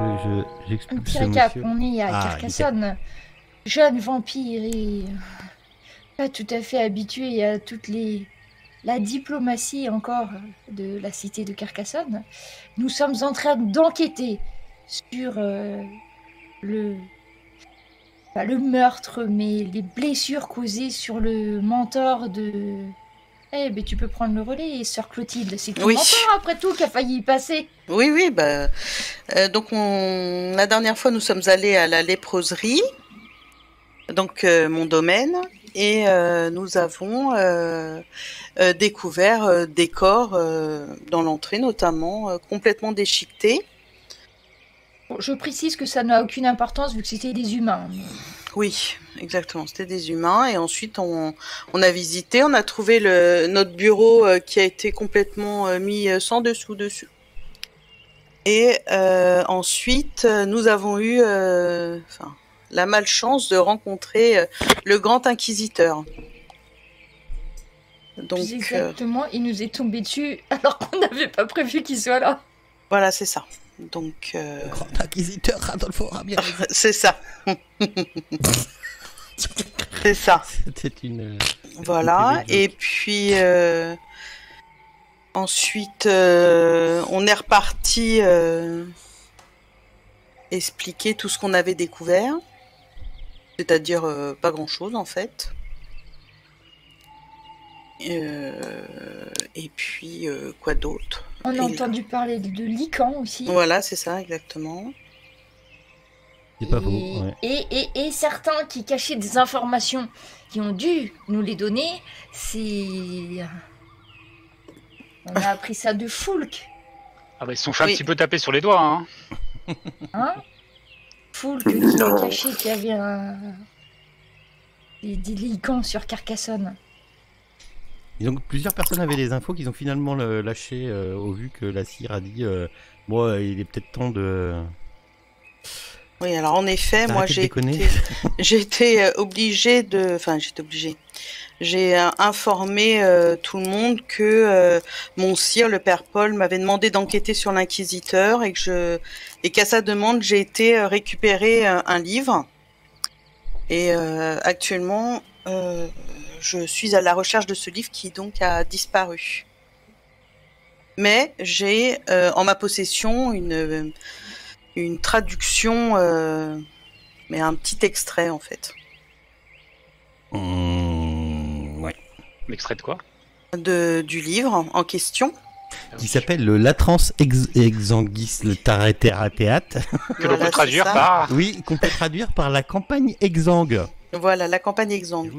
Un j'expulse petit ce récap, monsieur. on est à Carcassonne. Jeune vampire et pas tout à fait habitué à la diplomatie encore de la cité de Carcassonne. Nous sommes en train d'enquêter sur le, le meurtre, mais les blessures causées sur le mentor de... Eh ben tu peux prendre le relais, sœur Clotilde. C'est ton Oui. mentor après tout qui a failli y passer. Oui, bah, donc la dernière fois, nous sommes allés à la léproserie, donc mon domaine, et nous avons découvert des corps dans l'entrée, notamment complètement déchiquetés. Bon, je précise que ça n'a aucune importance vu que c'était des humains. Oui, exactement, c'était des humains, et ensuite on a visité, on a trouvé notre bureau qui a été complètement mis sans dessous dessus. Et ensuite, nous avons eu la malchance de rencontrer le grand inquisiteur. Donc, Plus exactement, il nous est tombé dessus alors qu'on n'avait pas prévu qu'il soit là. Voilà, c'est ça. Donc, Le grand inquisiteur Radolfo Ramirez. c'est ça. C'est ça. C'était une... Voilà, et puis ensuite on est reparti expliquer tout ce qu'on avait découvert, c'est-à-dire pas grand-chose en fait. Et puis quoi d'autre? On a entendu parler de Lycan aussi. Voilà, c'est ça, exactement. C'est pas faux. Ouais. Et certains qui cachaient des informations qui ont dû nous les donner, c'est... On a appris ça de Foulk. Ah bah ils se sont fait un petit peu taper sur les doigts, hein. Hein? Foulk qui a caché qu'il y avait des Lycans sur Carcassonne. Et donc plusieurs personnes avaient des infos qu'ils ont finalement lâché au vu que la cire a dit bon il est peut-être temps de... Oui, alors en effet, moi j'ai été obligée de... Enfin, j'étais obligée. J'ai informé tout le monde que mon sire, le père Paul, m'avait demandé d'enquêter sur l'inquisiteur et qu'à sa demande, j'ai été récupérer un livre. Et actuellement, je suis à la recherche de ce livre qui donc a disparu. Mais j'ai en ma possession une traduction, mais un petit extrait en fait. Ouais. L'extrait de quoi? Du livre en question. Qui s'appelle le Latrans Exanguis le Tareterateat. Que l'on peut traduire par... Oui, qu'on peut traduire par la campagne exsangue. Voilà, la campagne exsangue.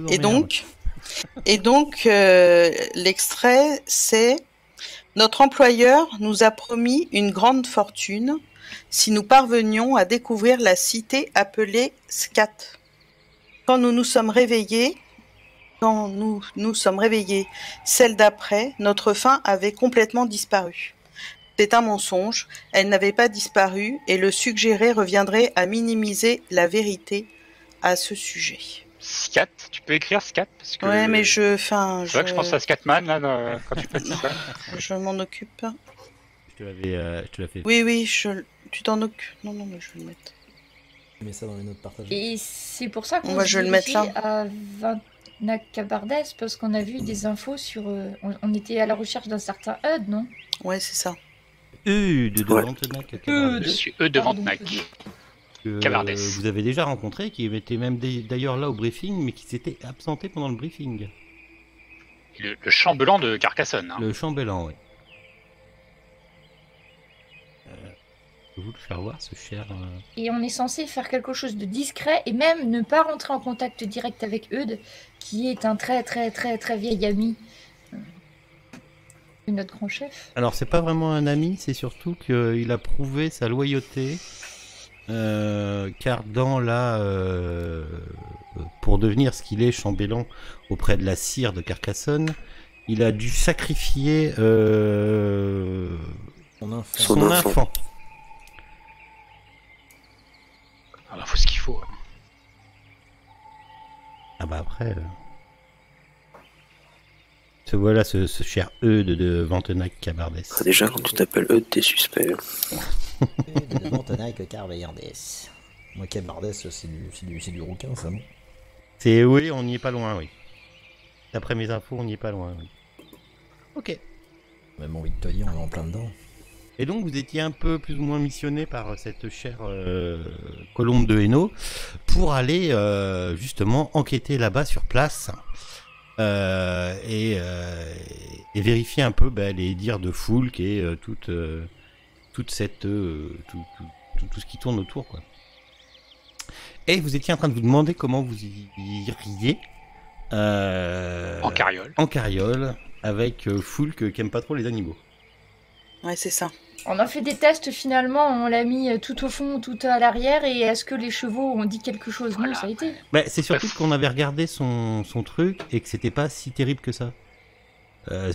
Et donc, l'extrait, c'est: notre employeur nous a promis une grande fortune si nous parvenions à découvrir la cité appelée Scat. Quand nous sommes réveillés, celle d'après, notre faim avait complètement disparu. C'est un mensonge, elle n'avait pas disparu, et le suggéré reviendrait à minimiser la vérité à ce sujet. Scat, tu peux écrire Scat parce que... Ouais, mais c'est vrai que je pense à Scatman là quand tu fais ça. Je m'en occupe. Je te l'ai fait. Oui, tu t'en occupes. Non, mais je vais le mettre. Je mets ça dans les notes partagées. Et c'est pour ça qu'on je vais le mettre là. À Vantnac-Cabardès, parce qu'on a vu des infos sur... on était à la recherche d'un certain Eud, non? Ouais, c'est ça. De Vantnac. Monsieur Eud de Vantnac. Cabardès. Vous avez déjà rencontré, qui était même d'ailleurs là au briefing, mais qui s'était absenté pendant le briefing. Le chambellan de Carcassonne. Hein. Le chambellan, oui. Je vais vous le faire voir, ce cher... Et on est censé faire quelque chose de discret et même ne pas rentrer en contact direct avec Eud, qui est un très très très très vieil ami de notre grand chef. Alors c'est pas vraiment un ami, c'est surtout qu'il a prouvé sa loyauté, car dans pour devenir ce qu'il est, chambellan auprès de la cire de Carcassonne, il a dû sacrifier son enfant. Alors, faut ce qu'il faut. Ah bah après... Voilà ce cher Eud de Vantnac-Cabardès. Déjà, quand tu t'appelles Eud, t'es suspect. De Vortenac Carveillandes. Moi, Cabardes, c'est du rouquin, ça, non? Oui, on n'y est pas loin, oui. D'après mes infos, on n'y est pas loin, oui. Ok. Même envie de te dire, on est en plein dedans. Et donc, vous étiez un peu plus ou moins missionné par cette chère colombe de Hainaut pour aller justement enquêter là-bas sur place et vérifier un peu les dires de Foulk et toute cette tout ce qui tourne autour, quoi. Et vous étiez en train de vous demander comment vous y iriez en carriole. En carriole avec Foulk qui aime pas trop les animaux. Ouais, c'est ça. On a fait des tests finalement, on l'a mis tout au fond, tout à l'arrière, et est-ce que les chevaux ont dit quelque chose? Voilà. Non, ça a été. C'est surtout qu'on avait regardé son truc et que c'était pas si terrible que ça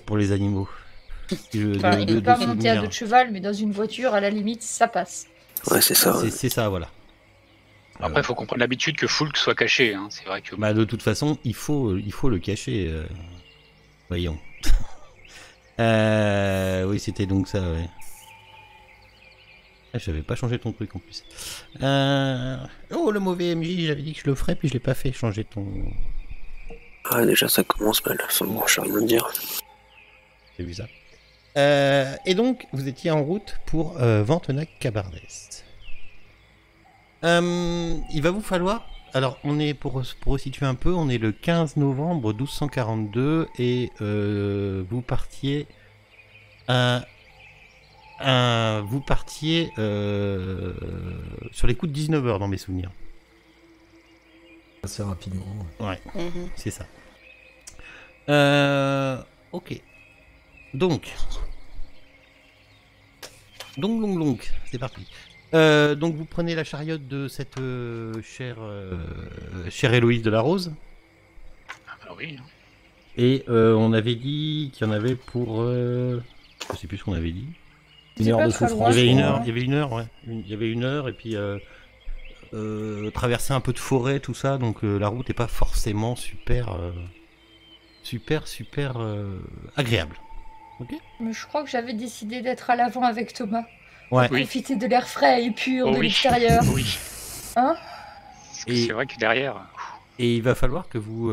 pour les animaux. Il n'est pas monté à dos de cheval, mais dans une voiture, à la limite, ça passe. Ouais, c'est ça. C'est ça, voilà. Après, il faut comprendre l'habitude que Foulk soit caché. Hein. C'est vrai que. De toute façon, il faut le cacher. Voyons. Oui, c'était donc ça, ouais. J'avais pas changé ton truc en plus. Oh, le mauvais MJ, j'avais dit que je le ferais, puis je l'ai pas fait changer ton... Ah, déjà ça commence mal. Enfin bon, je sais rien dire. J'ai vu ça. Et donc, vous étiez en route pour Vortenac-Cabardes. Il va vous falloir... Alors, on est, pour resituer un peu, on est le 15 novembre 1242 et vous partiez sur les coups de 19h dans mes souvenirs. Assez rapidement. Ouais, c'est ça. Ok. Donc, c'est parti. Donc vous prenez la chariote de cette chère Héloïse de la Rose. Ah bah oui. Et on avait dit qu'il y en avait pour... je sais plus ce qu'on avait dit. Une heure de souffrance. Il y avait une heure, ouais. Il y avait une heure, et puis traverser un peu de forêt, tout ça, donc la route n'est pas forcément super agréable. Ok. Mais je crois que j'avais décidé d'être à l'avant avec Thomas. Ouais. Pour profiter de l'air frais et pur de l'extérieur. Oui. Hein? C'est vrai que derrière... Et il va falloir que vous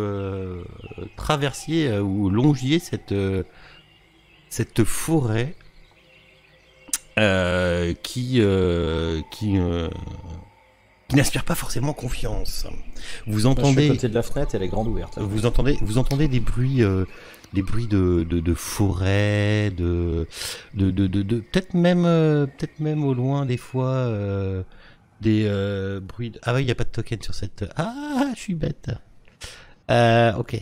traversiez ou longiez cette forêt qui n'inspire pas forcément confiance. Vous entendez... Je suis à côté de la fenêtre, elle est grande ouverte. Vous entendez des bruits de forêt, de peut-être même au loin des fois des bruits. Ah oui, il y a pas de token sur cette. Ah, je suis bête. Ok.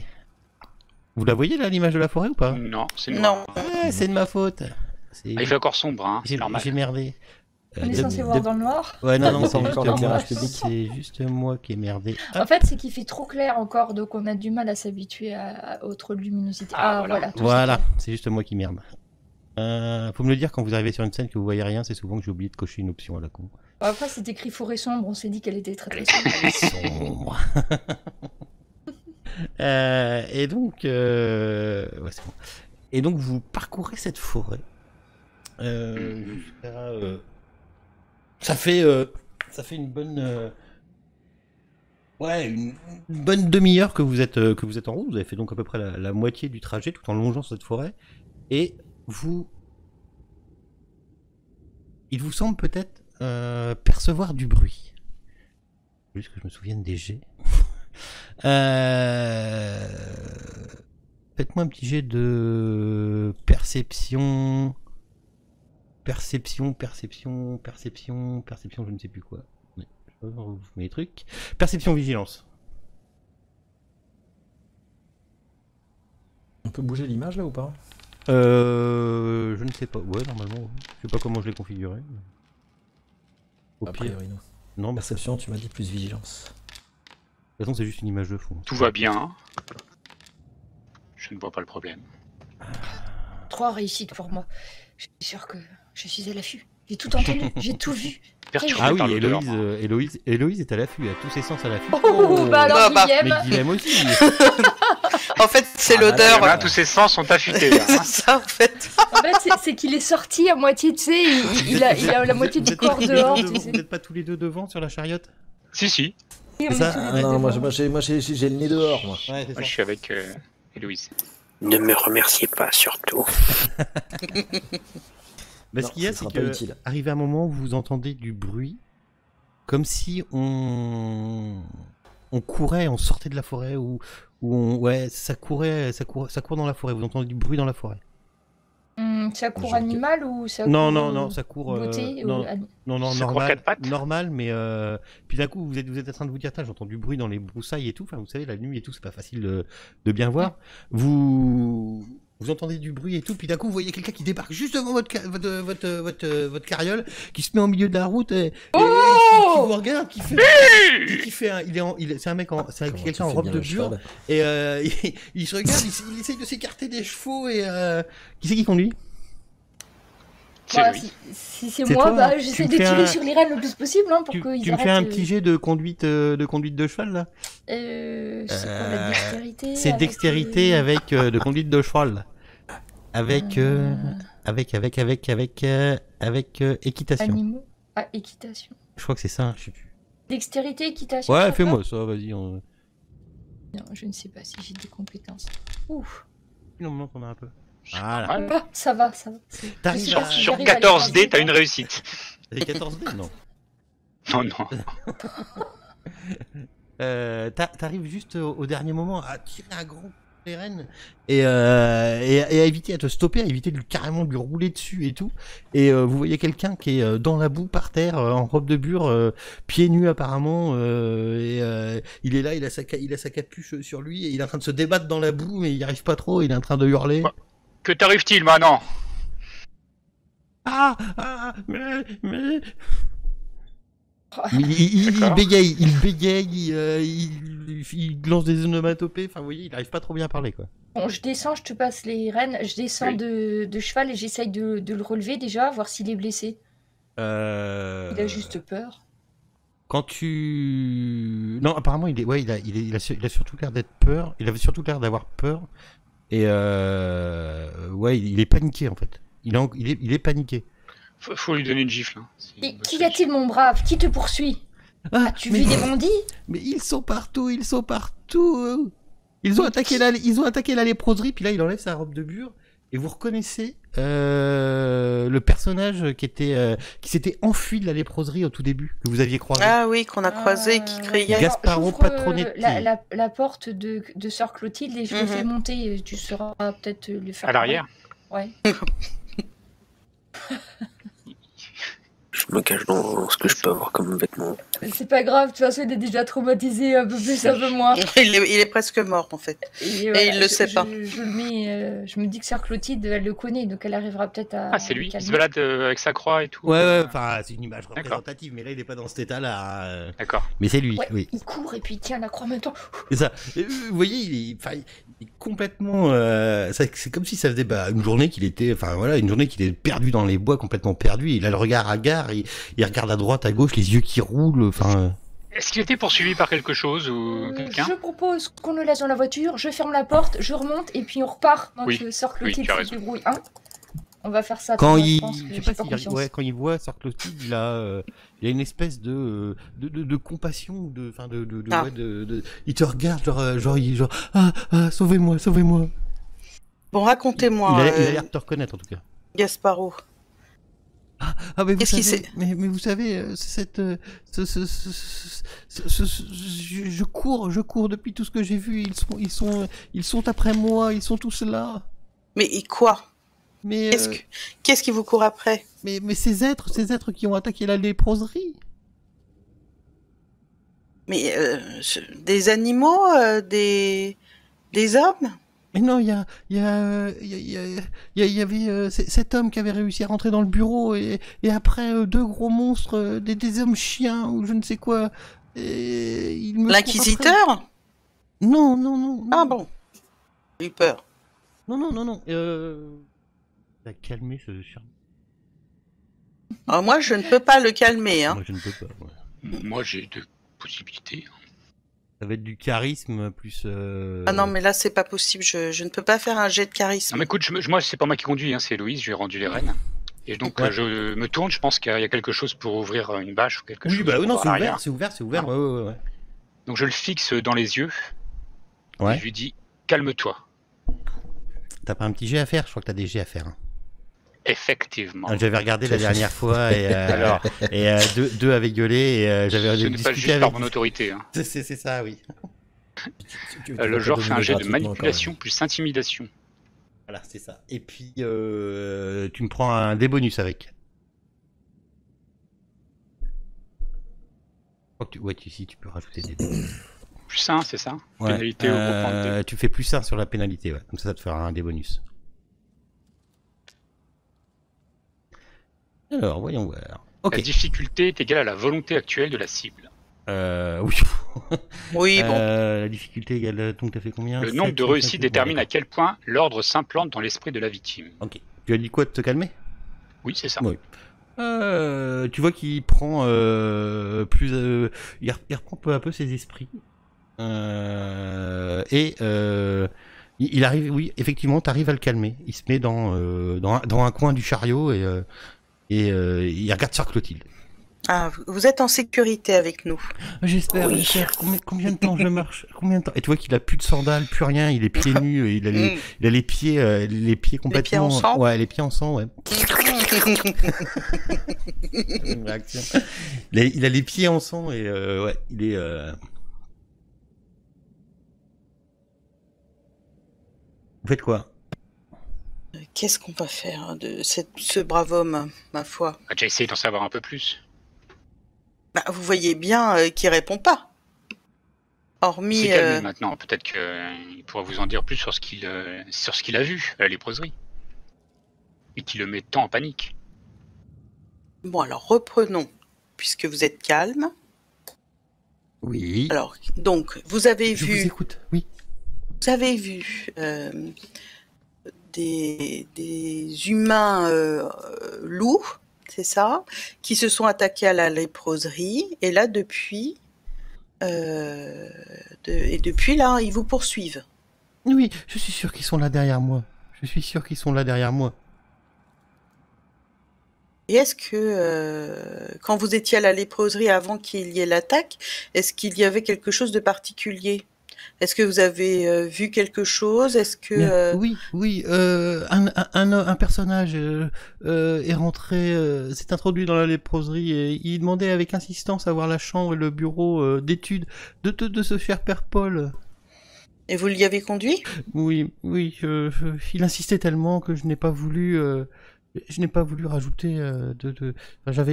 Vous la voyez là, l'image de la forêt ou pas? Non, c'est noir. Ah, c'est de ma faute. Il fait encore sombre, hein. C'est normal. J'ai merdé. On est censé voir dans le noir. Ouais, non, c'est encore l'éclairage public. C'est juste moi qui ai merdé. En fait, c'est qu'il fait trop clair encore, donc on a du mal à s'habituer à autre luminosité. Voilà, c'est juste moi qui merde. Faut me le dire quand vous arrivez sur une scène que vous voyez rien, c'est souvent que j'ai oublié de cocher une option à la con. Après, c'est écrit forêt sombre, on s'est dit qu'elle était très très sombre. Et donc, ouais, c'est bon. Et donc, vous parcourez cette forêt. Jusqu'à, ça fait une bonne, une bonne demi-heure que vous êtes en route. Vous avez fait donc à peu près la moitié du trajet tout en longeant cette forêt. Et il vous semble peut-être percevoir du bruit. Juste que je me souvienne des jets. Faites-moi un petit jet de perception, je ne sais plus quoi. Je vous mets les trucs. Perception, vigilance. On peut bouger l'image là ou pas? Je ne sais pas. Ouais, normalement. Je sais pas comment je l'ai configuré. Au pire. Non, perception, tu m'as dit plus vigilance. De toute façon, c'est juste une image de fond. Tout va bien. Je ne vois pas le problème. 3 réussites pour moi. Je suis sûr que je suis à l'affût. J'ai tout entendu, j'ai tout vu. Ah oui, Héloïse est à l'affût, elle a tous ses sens à l'affût. Oh, bah alors Guillaume. Mais Guillaume aussi. En fait, c'est l'odeur. Là, tous ses sens sont affûtés. Là, hein. C'est ça, en fait. En fait, c'est qu'il est sorti à moitié, tu sais, il a la moitié du corps dehors. Tu sais. Vous n'êtes pas tous les deux devant sur la chariote? Si. Et on C'est ça, est tous les Ah deux non, moi devant. j'ai le nez dehors, moi. Ouais, c'est Moi, ça. je suis avec Héloïse. Ne me remerciez pas, surtout. Bah, Non, ce qu'il y a, ça c'est sera pas que utile. arrivé un moment où vous entendez du bruit, comme si on courait, on sortait de la forêt, ou ouais, ça court dans la forêt. Vous entendez du bruit dans la forêt. Ça court Je- animal ou ça court Non, ça court. beauté ou non, non, Ça court normal, quatre pattes normal, mais puis d'un coup vous êtes en train de vous dire, j'entends du bruit dans les broussailles et tout. Enfin, vous savez, la nuit et tout, c'est pas facile de bien voir. Vous entendez du bruit et tout, puis d'un coup vous voyez quelqu'un qui débarque juste devant votre carriole, qui se met au milieu de la route et qui vous regarde, qui fait c'est un mec c'est Comment quelqu'un tu en fais robe bien de le bure cheval. et il se regarde, il essaye de s'écarter des chevaux et qui c'est qui conduit? C'est Bah, lui. si c'est C'est moi, toi, bah, tu j'essaie me de fais tirer un- sur les rênes le plus possible hein, pour Tu qu'ils me fais un arrêtent. petit jet de conduite de cheval là? C'est quoi la dextérité C'est avec, dextérité avec de conduite de cheval. Avec équitation. Animaux. Ah, équitation. Je crois que c'est ça, je sais plus. Dextérité, équitation. Ouais, ça fais-moi ça, vas-y. Non, je ne sais pas si j'ai des compétences. Ouf. Non, non, on a un peu. Voilà. Ouais. Ah, ça va. T'arrives Je sais pas à... si Sur j'arrive à les 14 dés, passer. t'as une réussite. T'as 14 dés? Non. Non. T'arrives juste au dernier moment à tirer un grand coup les rênes et à éviter, à te stopper, à éviter de carrément lui rouler dessus et tout. Et vous voyez quelqu'un qui est dans la boue par terre, en robe de bure, pieds nus apparemment, et il est là, il a sa capuche sur lui et il est en train de se débattre dans la boue, mais il n'y arrive pas trop, il est en train de hurler. Ouais. Que t'arrive-t-il maintenant? Mais Ah, il D'accord. bégaye, il lance des onomatopées, enfin vous voyez, il arrive pas trop bien à parler quoi. Bon, je descends, je te passe les rênes. Je descends Oui. de cheval et j'essaye de le relever déjà, voir s'il est blessé. Il a juste peur. Quand tu... Non, apparemment, il a surtout l'air d'être peur. Il avait surtout l'air d'avoir peur. Et ouais, il est paniqué en fait. Il est paniqué. Faut lui donner une gifle. Hein. Et qu'y a-t-il, mon brave? Qui te poursuit? As-tu vu des bandits? Mais ils sont partout. Ils ont attaqué la léproserie. Puis là, il enlève sa robe de bure. Et vous reconnaissez le personnage qui s'était enfui de la léproserie au tout début, que vous aviez croisé. Ah oui, qu'on a croisé, qui criait. Alors, Gasparo j'ouvre, Patronetti. la porte de Sœur Clotilde et je le fais monter. Tu sauras peut-être le faire. À l'arrière. Ouais. Je me cache dans ce que je peux avoir comme vêtements. C'est pas grave, de toute façon, il est déjà traumatisé un peu plus, un peu moins. Il est presque mort, en fait. Et il le sait pas. Je le mets, je me dis que Sœur Clotilde, elle le connaît, donc elle arrivera peut-être à. Ah, c'est lui qui calmer. se balade avec sa croix et tout. Ouais, enfin, c'est une image D'accord. représentative, mais là, il est pas dans cet état-là. D'accord. Mais c'est lui, Ouais, oui. il court et puis il tient la croix en même temps. C'est ça. Et, vous voyez, il est complètement. C'est comme si ça faisait une journée qu'il était. Enfin voilà, une journée qu'il est perdu dans les bois, complètement perdu. Il a le regard hagard, il regarde à droite, à gauche, les yeux qui roulent. Enfin. Est-ce qu'il était poursuivi par quelque chose ou quelqu'un? Je propose qu'on le laisse dans la voiture, je ferme la porte, je remonte et puis on repart. Donc Oui. Sœur Clotilde tu as se raison. débrouille. On va faire ça. Quand parce que il, je pense que je sais j'ai pas pas s'il confiance. ouais, quand il voit Sœur Clotilde, il a une espèce de compassion, il te regarde genre sauvez-moi. Bon, racontez-moi, Il a l'air de te reconnaître en tout cas. Gasparo. Ah mais vous Qu'est-ce qu'il savez, sait mais vous savez, je cours depuis tout ce que j'ai vu. Ils sont après moi. Ils sont tous là. Mais quoi? Mais Qu'est-ce qui vous court après? mais ces êtres qui ont attaqué la léproserie. Mais des animaux, des hommes? Mais non, il y avait cet homme qui avait réussi à rentrer dans le bureau et après deux gros monstres, des hommes chiens ou je ne sais quoi. Et il me court L'inquisiteur? après. Non. Ah bon. J'ai eu peur. Non. T'as calmé ce chien. Alors moi, je ne peux pas le calmer, hein. Moi, je ne peux pas. Ouais. Moi, j'ai deux possibilités. Ça va être du charisme plus. Ah non, mais là, c'est pas possible. Je ne peux pas faire un jet de charisme. Non, mais écoute, moi, c'est pas moi qui conduis, hein, c'est Louise, je lui ai rendu les rênes. Et donc, Ouais. je me tourne, je pense qu'il y a quelque chose pour ouvrir une bâche ou quelque chose. Oui, bah pour non, voir c'est l'arrière. ouvert, c'est ouvert. Ah. Ouais. Donc, je le fixe dans les yeux. Ouais. Et je lui dis, calme-toi. T'as pas un petit jet à faire? Je crois que t'as des jets à faire. Hein. Effectivement. J'avais regardé la dernière fois et Alors, deux avaient gueulé et j'avais ce n'est pas discuté juste avec. par mon autorité. Hein. C'est ça, oui. Le joueur fait un jet de manipulation plus intimidation. Voilà, c'est ça. Et puis, tu me prends un dé bonus avec. Si tu peux rajouter des dés. Plus 1, c'est ça? Ouais. Pénalité au gros point de dé. Tu fais plus 1 sur la pénalité, ouais. Comme ça te fera un dé bonus. Alors, voyons voir. Ok. La difficulté est égale à la volonté actuelle de la cible. Oui. Oui, bon. La difficulté égale. Donc, t'as fait combien? Le nombre de réussites détermine à quel point l'ordre s'implante dans l'esprit de la victime. Ok. Tu as dit quoi de te calmer? Oui, c'est ça. Oui. Tu vois qu'il prend plus. Il reprend peu à peu ses esprits. Il arrive, oui, effectivement, t'arrives à le calmer. Il se met dans un coin du chariot et il regarde sur Clotilde. Ah, vous êtes en sécurité avec nous. J'espère. Combien de temps je marche? Combien de temps? Et tu vois qu'il a plus de sandales, plus rien. Il est pieds nus. Il a les pieds complètement. Les pieds en sang? Ouais, les pieds en sang, ouais. Une réaction. Il a les pieds en sang et ouais, il est. Vous faites quoi? Qu'est-ce qu'on va faire de ce brave homme, ma foi? On va déjà essayer d'en savoir un peu plus. Bah, vous voyez bien qu'il répond pas. Il Hormis. s'est calmé maintenant. Peut-être qu'il pourra vous en dire plus sur ce qu'il a vu à la léproserie. Et qui le met tant en panique. Bon, alors reprenons, puisque vous êtes calme. Oui. Alors, donc, vous avez Je vu. vous écoute. Oui. Vous avez vu des humains loups, c'est ça, qui se sont attaqués à la léproserie, et là depuis là, ils vous poursuivent. Oui, je suis sûr qu'ils sont là derrière moi. Et est-ce que quand vous étiez à la léproserie avant qu'il y ait l'attaque, est-ce qu'il y avait quelque chose de particulier? Est-ce que vous avez vu quelque chose? Est-ce que Oui. Un personnage est rentré, s'est introduit dans la léproserie et il demandait avec insistance à voir la chambre et le bureau d'études de ce cher père Paul. Et vous l'y avez conduit? Oui. Il insistait tellement que je n'ai pas voulu rajouter enfin,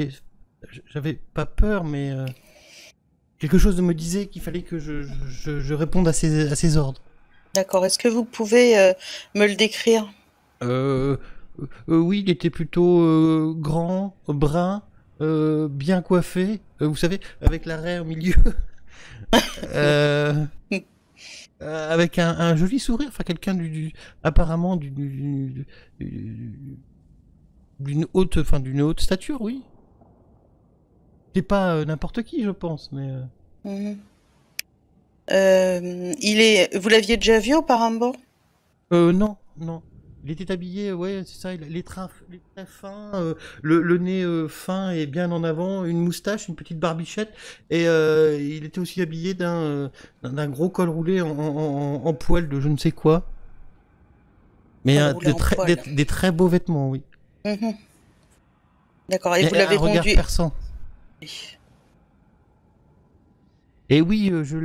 j'avais pas peur, mais quelque chose me disait qu'il fallait que je réponde à ses ordres. D'accord. Est-ce que vous pouvez me le décrire? Oui, il était plutôt grand, brun, bien coiffé, vous savez, avec la raie au milieu, avec un joli sourire, enfin quelqu'un apparemment d'une haute stature, oui. C'est pas n'importe qui, je pense, mais. Vous l'aviez déjà vu auparavant? Non. Il était habillé, ouais, c'est ça, les traits fins, le nez fin et bien en avant, une moustache, une petite barbichette, et il était aussi habillé d'un gros col roulé en poil de je ne sais quoi. Mais des très beaux vêtements, oui. D'accord, et vous l'avez un regard conduit. perçant. Et oui, je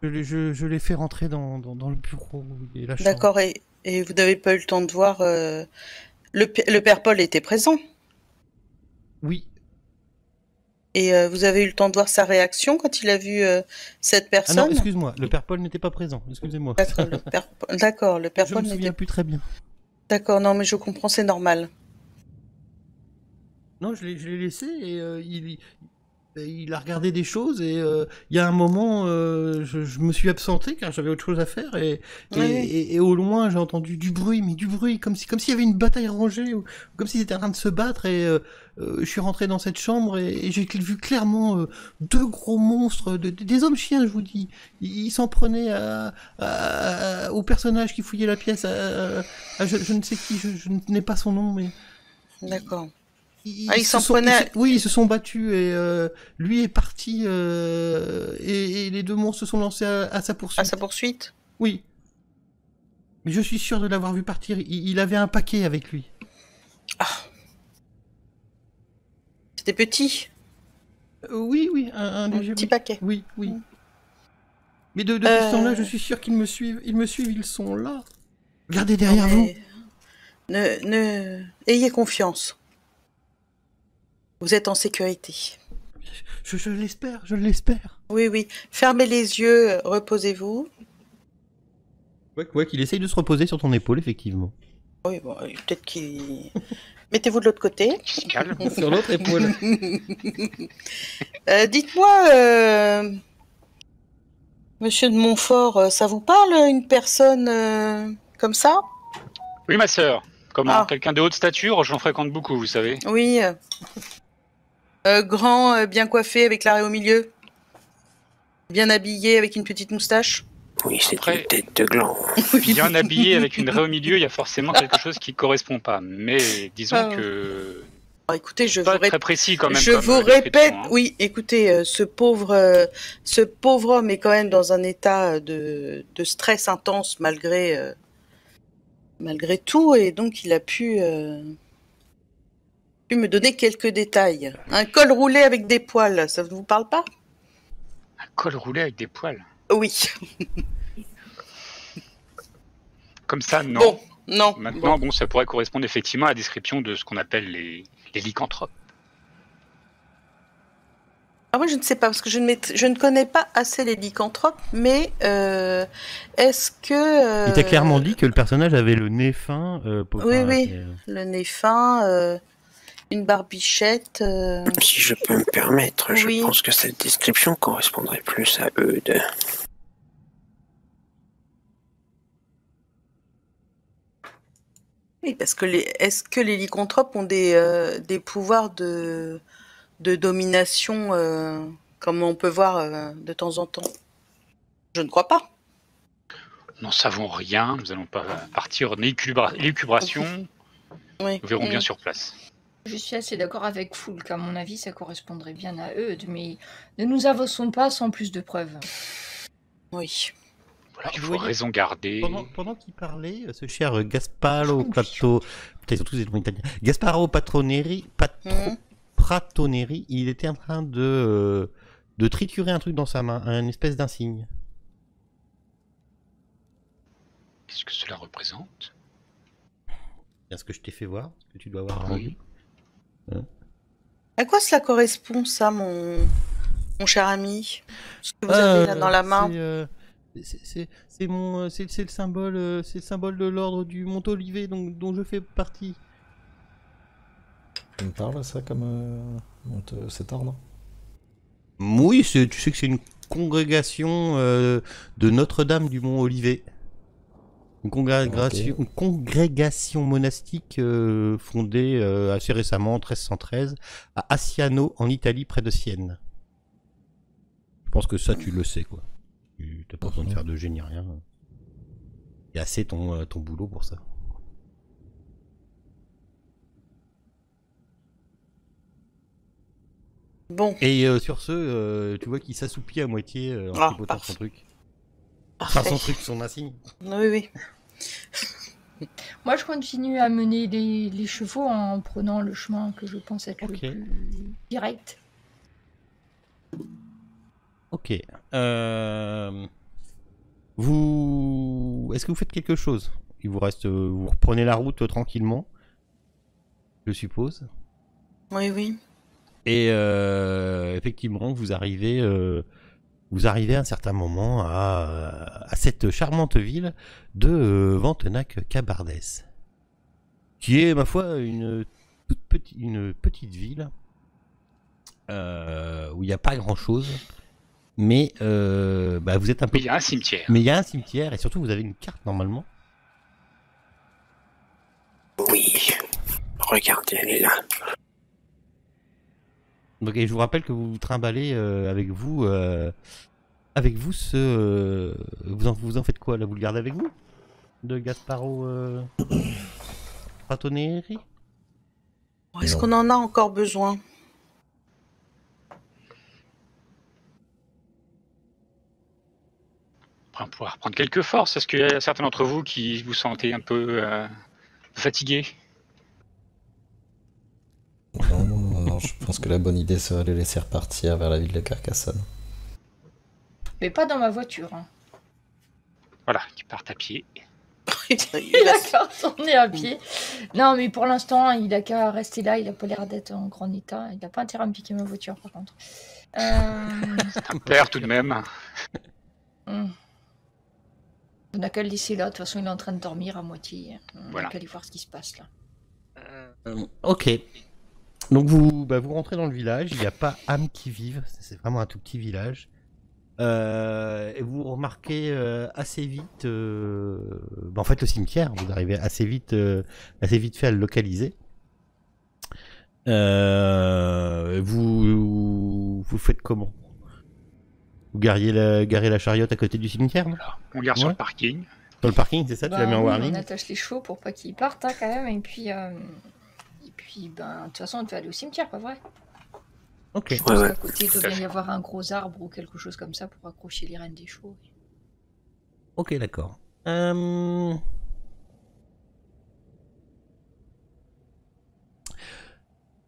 l'ai fait rentrer dans le bureau et la chambre. D'accord, et vous n'avez pas eu le temps de voir. Le père Paul était présent. Oui. Et vous avez eu le temps de voir sa réaction quand il a vu cette personne? Ah non, excuse-moi, le père Paul n'était pas présent, excusez-moi. D'accord, le père Je Paul me souviens plus très bien. D'accord, non, mais je comprends, c'est normal. Non, je l'ai laissé et il a regardé des choses et il y a un moment, je me suis absenté car j'avais autre chose à faire et au loin j'ai entendu du bruit, mais du bruit comme s'il y avait une bataille rangée ou comme s'ils étaient en train de se battre et je suis rentré dans cette chambre et j'ai vu clairement deux gros monstres, des hommes chiens, je vous dis. Ils s'en prenaient au personnage qui fouillait la pièce, je ne sais qui, je n'ai pas son nom, mais... D'accord. Ils se sont battus et lui est parti et les deux monstres se sont lancés à sa poursuite. À sa poursuite? Oui. Mais je suis sûr de l'avoir vu partir. Il avait un paquet avec lui. Ah. C'était petit? Oui, un petit paquet. Oui. Mais depuis ce temps-là, je suis sûr qu'ils me suivent. Ils sont là. Regardez derrière vous. Ayez confiance. Vous êtes en sécurité. Je l'espère. Oui. Fermez les yeux, reposez-vous. Ouais, qu'il essaye de se reposer sur ton épaule, effectivement. Oui, bon, peut-être qu'il... Mettez-vous de l'autre côté. Sur l'autre épaule. Dites-moi, Monsieur de Montfort, ça vous parle, une personne comme ça? Oui, ma sœur. Comment? Quelqu'un de haute stature, j'en fréquente beaucoup, vous savez. Oui. Grand, bien coiffé, avec l'arrêt au milieu. Bien habillé, avec une petite moustache. Oui, c'est une tête de gland. Bien habillé, avec une raie au milieu, il y a forcément quelque chose qui ne correspond pas. Mais disons que... écoutez, très précis quand même. Je vous répète, oui, écoutez, ce pauvre homme est quand même dans un état de stress intense malgré tout, et donc il a pu me donner quelques détails. Un col roulé avec des poils, ça ne vous parle pas? Un col roulé avec des poils? Oui. Comme ça, non. Bon, non. Maintenant, bon, ça pourrait correspondre effectivement à la description de ce qu'on appelle les lycanthropes. Ah, moi, je ne sais pas, parce que je ne connais pas assez les lycanthropes, mais est-ce que... Il t'a clairement dit que le personnage avait le nez fin. Oui, le nez fin, une barbichette... Si je peux me permettre, je pense que cette description correspondrait plus à Eudes. Oui, parce que est-ce que les lycanthropes ont des pouvoirs de domination, comme on peut voir de temps en temps? Je ne crois pas. Nous n'en savons rien, nous n'allons pas partir en élucubration. Oui. Nous verrons bien sur place. Je suis assez d'accord avec Foul, qu'à mon avis, ça correspondrait bien à eux, mais ne nous avançons pas sans plus de preuves. Oui. Voilà, il faut raison garder. Pendant qu'il parlait, ce cher Gasparo Patroneri, il était en train de triturer un truc dans sa main, une espèce d'insigne. Qu'est-ce que cela représente? Bien ce que je t'ai fait voir, ce que tu dois avoir rendu. À quoi cela correspond, ça, mon cher ami? Ce que vous avez là dans la main? C'est le symbole, de l'ordre du Mont-Olivet dont je fais partie. Tu me parles ça comme cet ordre? Oui, tu sais que c'est une congrégation de Notre-Dame du Mont-Olivet. Une congrégation monastique fondée assez récemment, en 1313, à Asciano, en Italie, près de Sienne. Je pense que ça, tu le sais, quoi. Tu n'as pas besoin de faire de génie, rien. Il y a assez ton boulot pour ça. Bon. Et sur ce, tu vois qu'il s'assoupit à moitié en tripotant son truc. Enfin, son insigne. Oui. Moi, je continue à mener les chevaux en prenant le chemin que je pense être le plus direct. Ok. Est-ce que vous faites quelque chose? Il vous reste, vous reprenez la route tranquillement, je suppose. Oui. Et effectivement, vous arrivez à un certain moment à cette charmante ville de Ventenac-Cabardès, qui est, ma foi, une petite ville où il n'y a pas grand-chose, mais vous êtes un peu... Il y a un cimetière. Mais il y a un cimetière, et surtout vous avez une carte normalement. Oui, regardez, elle est là. Donc, et je vous rappelle que vous trimballez avec vous ce... vous en faites quoi là? Vous le gardez avec vous? De Gasparo Fratoneri? Est-ce qu'on en a encore besoin? On pourra reprendre quelques forces. Est-ce qu'il y a certains d'entre vous qui vous sentez un peu fatigués? Non, je pense que la bonne idée serait de les laisser repartir vers la ville de Carcassonne. Mais pas dans ma voiture. Hein. Voilà, qui partent à pied. Il a qu'à retourner à pied. Non, mais pour l'instant, il a qu'à rester là. Il a pas l'air d'être en grand état. Il n'a pas intérêt à me piquer ma voiture, par contre. C'est un père tout de même. On n'a qu'à le laisser là. De toute façon, il est en train de dormir à moitié. On n'a qu'à aller voir ce qui se passe là. Ok. Donc vous rentrez dans le village. Il n'y a pas âme qui vive. C'est vraiment un tout petit village. Et vous remarquez assez vite, en fait le cimetière, vous arrivez assez vite fait à le localiser. Vous faites comment? Vous garez la chariote à côté du cimetière? Voilà. On garde sur le parking. Sur le parking, c'est ça? Tu l'as mis en warning? On attache les chevaux pour pas qu'ils partent quand même, et puis de toute façon on devait aller au cimetière, pas vrai? Ok. Je pense qu'à côté, il devrait y avoir un gros arbre ou quelque chose comme ça pour accrocher les rênes des chevaux. Ok, d'accord. Il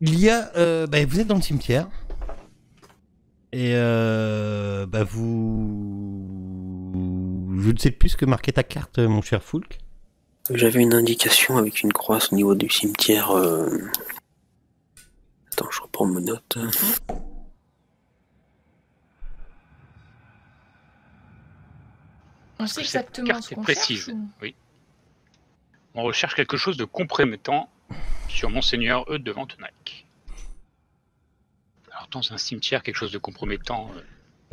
y a... vous êtes dans le cimetière. Et je ne sais plus ce que marquait ta carte, mon cher Foulk. J'avais une indication avec une croix au niveau du cimetière... Attends, je reprends mes notes. On sait exactement ce qu'on cherche. Oui. On recherche quelque chose de compromettant sur Monseigneur Eudes de Ventenac. Alors, dans un cimetière, quelque chose de compromettant...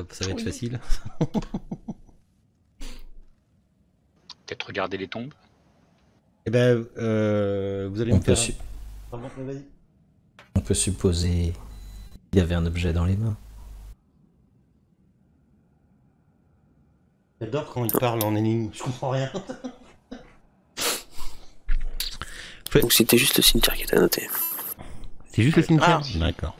Ça va être facile. Peut-être regarder les tombes. Eh ben, vous allez me faire... Pardon, vas-y. On peut supposer qu'il y avait un objet dans les mains. J'adore quand il parle en énigme, je comprends rien. Donc c'était juste le cimetière qui était noté. C'est juste le cimetière? D'accord.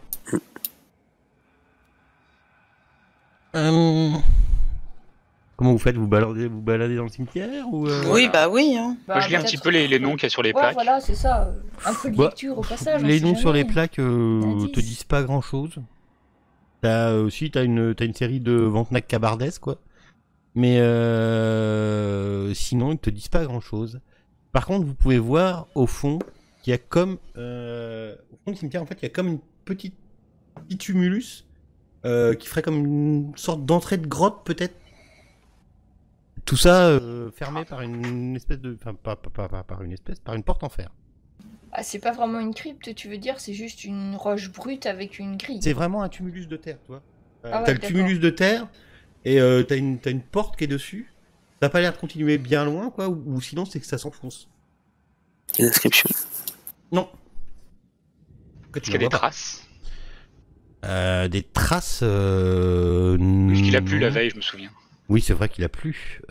Comment vous faites? Vous baladez dans le cimetière ou Oui, bah oui. Hein. Moi, je lis un petit peu les noms qu'il y a sur les plaques. Voilà, c'est ça. Un peu de lecture au passage. Les noms sur les plaques te disent pas grand-chose. T'as une série de Ventenac Cabardès, quoi. Mais sinon, ils te disent pas grand-chose. Par contre, vous pouvez voir au fond qu'il y a comme... au fond du cimetière, en fait, il y a comme une petit tumulus qui ferait comme une sorte d'entrée de grotte, peut-être. Tout ça fermé par une espèce de... Enfin, pas par une espèce, par une porte en fer. Ah, c'est pas vraiment une crypte, tu veux dire? C'est juste une roche brute avec une grille. C'est vraiment un tumulus de terre, toi. T'as le tumulus de terre, et t'as une porte qui est dessus. Ça n'a pas l'air de continuer bien loin, quoi, ou sinon c'est que ça s'enfonce. Une inscription. Non. Est-ce qu'il y a des traces? Des traces... Parce qu'il a plu la veille, je me souviens. Oui, c'est vrai qu'il a plu.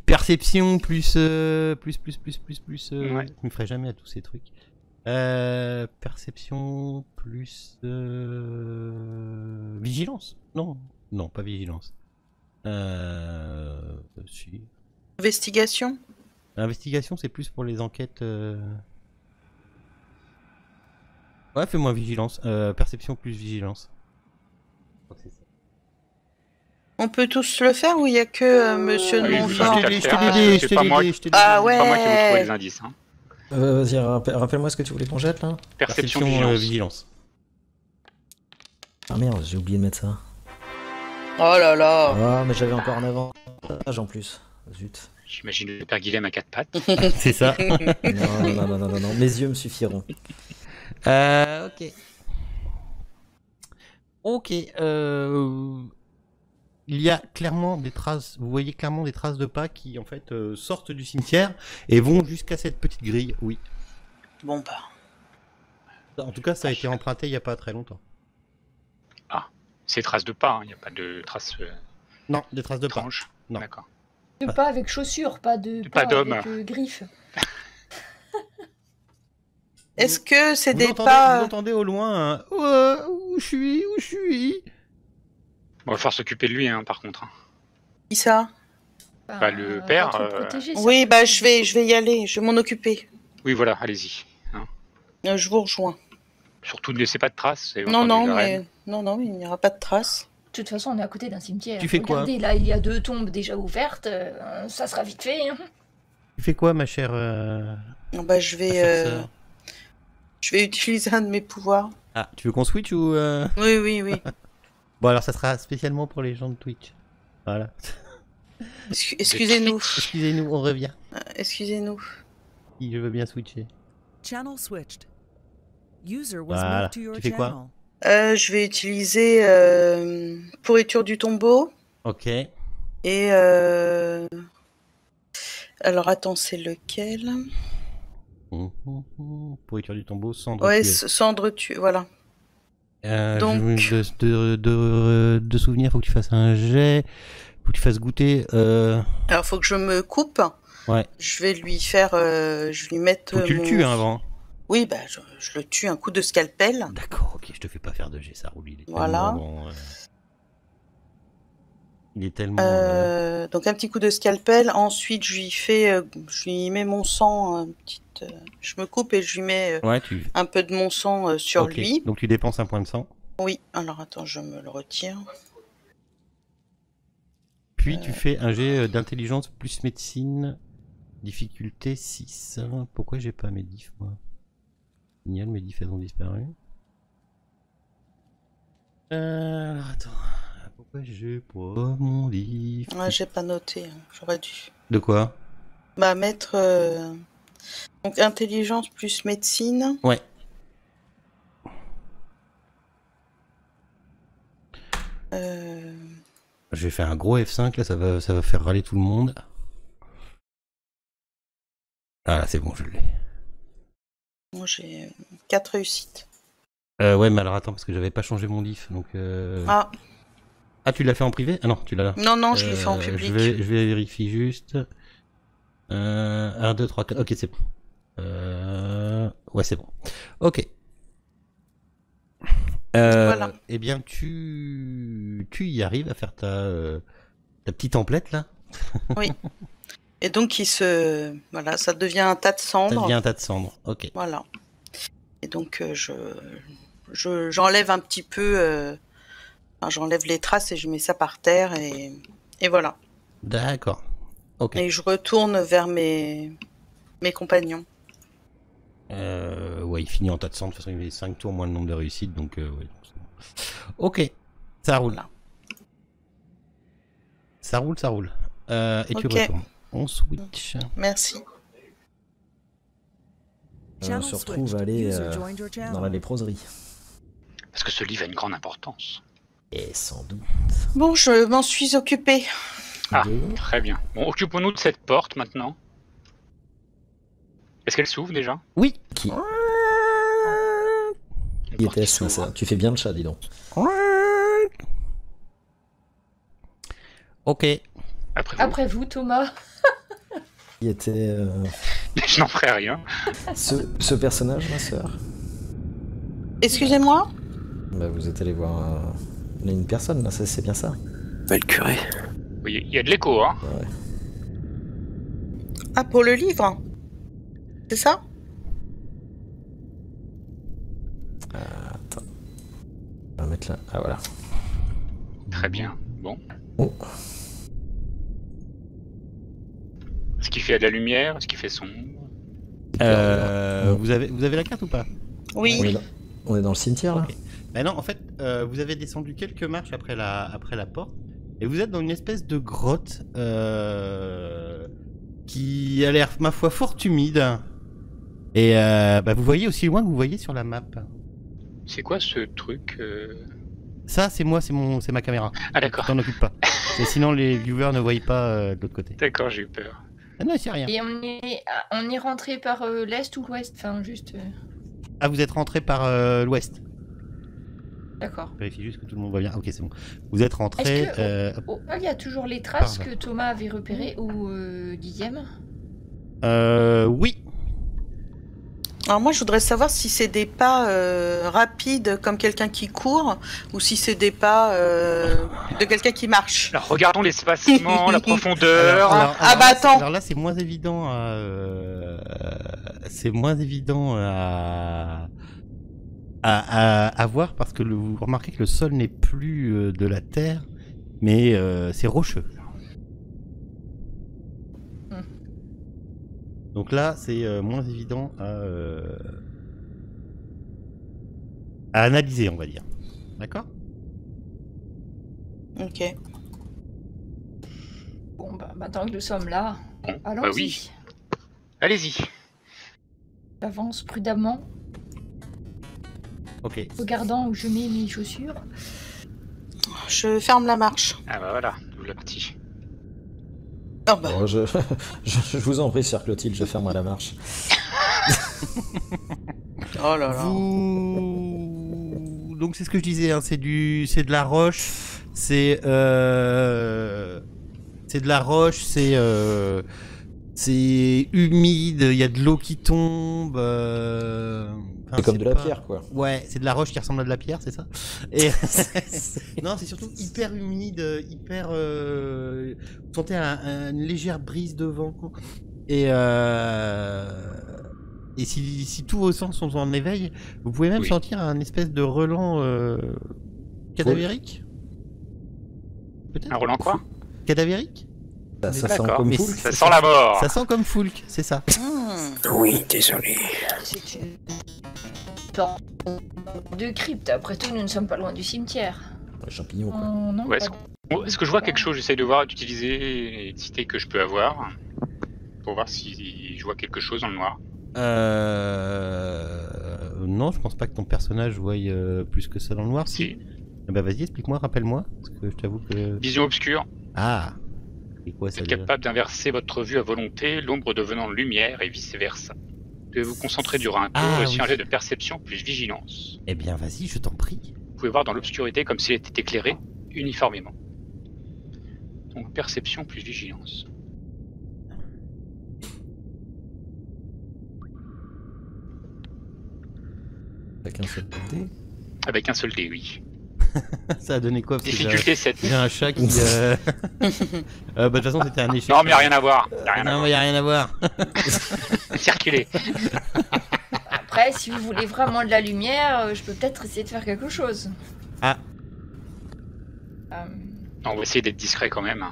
Perception plus... Ouais. Je me ferai jamais à tous ces trucs. Perception plus... Vigilance? Non, pas vigilance. Si. Investigation? Investigation, c'est plus pour les enquêtes... Ouais, fais-moi vigilance. Perception plus vigilance. On peut tous le faire ou il n'y a que Monsieur de Montfort? Je t'ai aidé. Ah ouais. C'est pas moi qui vais vous trouver les indices. Hein. Vas-y, rappelle-moi ce que tu voulais qu'on jette là. Perception vigilance. Ah merde, j'ai oublié de mettre ça. Oh là là. Ah, mais j'avais encore un avantage en plus. Zut. J'imagine le père Guilhem à quatre pattes. C'est ça. Non, mes yeux me suffiront. Ok. Ok. Il y a clairement des traces. Vous voyez clairement des traces de pas qui en fait sortent du cimetière et vont jusqu'à cette petite grille. Oui. Bon bah. En tout cas, ça a été emprunté il y a pas très longtemps. Ah, c'est traces de pas. Il n'y a pas de traces. Non, des traces de pas. Non. D'accord. De pas avec chaussures, pas de pas d'homme. avec griffes. Est-ce que c'est des pas... pas... Vous entendez au loin un... où je suis On va falloir s'occuper de lui, hein, par contre. Qui ça? Bah, le père... Oui, bah je vais y aller, je vais m'en occuper. Oui, voilà, allez-y. Hein. Je vous rejoins. Surtout ne laissez pas de traces. Non, mais il n'y aura pas de traces. De toute façon, on est à côté d'un cimetière. Tu fais quoi? Regardez, là, il y a 2 tombes déjà ouvertes. Ça sera vite fait. Hein. Tu fais quoi, ma chère Bah, je vais utiliser un de mes pouvoirs. Ah, tu veux qu'on switch ou Oui. Bon, alors ça sera spécialement pour les gens de Twitch. Voilà. Excusez-nous. Excusez-nous, on revient. Excusez-nous. Si je veux bien switcher. Channel switched. User was Voilà. moved to your Tu fais quoi? channel. Je vais utiliser pourriture du tombeau. Ok. Et alors attends, c'est lequel? Pourriture du tombeau, cendre Ouais, tuée. cendre tuée, voilà. Donc de souvenirs, faut que tu fasses un jet, faut que tu fasses goûter. Alors faut que je me coupe. Ouais. Je vais lui faire, je vais lui mettre. Faut que tu le tues hein, avant. Oui, bah je le tue un coup de scalpel. D'accord, ok, je te fais pas faire de jet, ça roule. Il est voilà. Tellement bon, il est tellement. Donc un petit coup de scalpel. Ensuite, je lui mets mon sang, je me coupe et je lui mets un peu de mon sang sur lui. Donc tu dépenses un point de sang. Oui. Alors attends, je me le retire. Puis tu fais un jet d'intelligence plus médecine, difficulté 6. Pourquoi j'ai pas mes diffs moi? Génial, mes diffs elles ont disparu. Alors attends. Pourquoi j'ai pas mon diff? Ouais, j'ai pas noté, hein. J'aurais dû. De quoi? Bah mettre donc intelligence plus médecine. Ouais. Je vais faire un gros F5 là, ça va faire râler tout le monde. Ah là c'est bon, je l'ai. Moi j'ai 4 réussites. Ouais mais alors attends parce que j'avais pas changé mon diff donc. Ah tu l'as fait en privé? Ah non tu l'as. Non je l'ai fait en public. Je vais vérifier juste. 1, 2, 3, 4. Ok c'est bon. Ouais c'est bon. Ok. Voilà. Eh bien tu y arrives à faire ta petite template là. Oui. Et donc voilà, ça devient un tas de cendres. Ça devient un tas de cendres. Ok. Voilà. Et donc j'enlève un petit peu, j'enlève les traces et je mets ça par terre et voilà. D'accord. Ok. Et je retourne vers mes compagnons. Ouais, il finit en tas de cendres. De toute façon, il avait 5 tours moins le nombre de réussites, donc ouais. Ok, ça roule. Voilà. Ça roule. Et tu retournes. On switch. Merci. On se retrouve à aller dans la léproserie. Parce que ce livre a une grande importance. Et sans doute. Bon, je m'en suis occupée. Ah, très bien. Bon, occupons-nous de cette porte maintenant. Est-ce qu'elle s'ouvre déjà? Oui. Qui était-ce ça? Tu fais bien le chat, dis donc. Ok. Après vous, Thomas. Qui était... Je n'en ferai rien. ce personnage, ma sœur? Excusez-moi? Bah, vous êtes allé voir une personne, là, c'est bien ça? Bah, le curé. Oui, il y a de l'écho, hein. Ouais. Ah, pour le livre? C'est ça? Attends. On va mettre là. Ah, voilà. Très bien. Bon. Oh. Est-ce qu'il fait de la lumière? Est-ce qu'il fait sombre? Vous avez la carte ou pas? Oui. On est dans le cimetière, là? Okay. Ben non, en fait, vous avez descendu quelques marches après la porte, et vous êtes dans une espèce de grotte qui a l'air, ma foi, fort humide. Et vous voyez aussi loin que vous voyez sur la map. C'est quoi ce truc Ça, c'est moi, c'est ma caméra. Ah d'accord. T'en occupe pas. Et sinon, les viewers ne voient pas de l'autre côté. D'accord, j'ai eu peur. Ah non, c'est rien. Et on est rentré par l'est ou l'ouest? Enfin, juste... Ah, vous êtes rentré par l'ouest. D'accord. Vérifie juste que tout le monde va bien. Ok, c'est bon. Vous êtes rentré... il y a toujours les traces que Thomas avait repérées ou Guillaume? Oui. Alors moi, je voudrais savoir si c'est des pas rapides comme quelqu'un qui court ou si c'est des pas de quelqu'un qui marche. Alors regardons l'espacement, la profondeur. Attends. Alors là, c'est moins évident à voir parce que vous remarquez que le sol n'est plus de la terre, mais c'est rocheux. Donc là, c'est moins évident à analyser, on va dire. D'accord? Ok. Bon, maintenant que nous sommes là, allons-y. Bah oui. Allez-y. J'avance prudemment. Ok. Regardant où je mets mes chaussures. Je ferme la marche. Ah bah voilà, nous la petit. Oh bah. Bon, je vous en prie, sœur Clotilde, je ferme la marche. Oh là là. Donc c'est ce que je disais, hein, c'est de la roche, c'est de la roche, c'est humide, il y a de l'eau qui tombe. C'est comme de la pierre, quoi. Ouais, c'est de la roche qui ressemble à de la pierre, c'est ça. Et non, c'est surtout hyper humide, hyper. Vous sentez une légère brise de vent. Et si tous vos sens sont en éveil, vous pouvez même sentir un espèce de relent cadavérique. Un relent quoi? Cadavérique. Ça sent comme Foulk. Ça sent la mort. Ça sent comme Foulk, c'est ça. Oui, désolé. C'est une sorte de crypte. Après tout, nous ne sommes pas loin du cimetière. Les champignons, quoi. Non, Ouais, pas- est-ce que je vois quelque chose? J'essaye de voir, d'utiliser les cités que je peux avoir pour voir si je vois quelque chose dans le noir. Non, je pense pas que ton personnage voie plus que ça dans le noir. Si. Bah vas-y, explique-moi, rappelle-moi, parce que je t'avoue que... Vision obscure. Ah. Et quoi Vous ça êtes déjà capable d'inverser votre vue à volonté, l'ombre devenant lumière et vice-versa. Vous devez vous concentrer durant un tour et sur un jet de perception plus vigilance. Eh bien vas-y, je t'en prie. Vous pouvez voir dans l'obscurité comme s'il était éclairé uniformément. Donc perception plus vigilance. Avec un seul dé. Avec un seul dé, oui. Ça a donné quoi? Parce que Difficulté 7. j'ai un chat qui... de toute façon, c'était un échec. Non, mais rien à voir. Non, mais y a rien à voir. Circuler. Après, si vous voulez vraiment de la lumière, je peux peut-être essayer de faire quelque chose. Ah. On va essayer d'être discret quand même.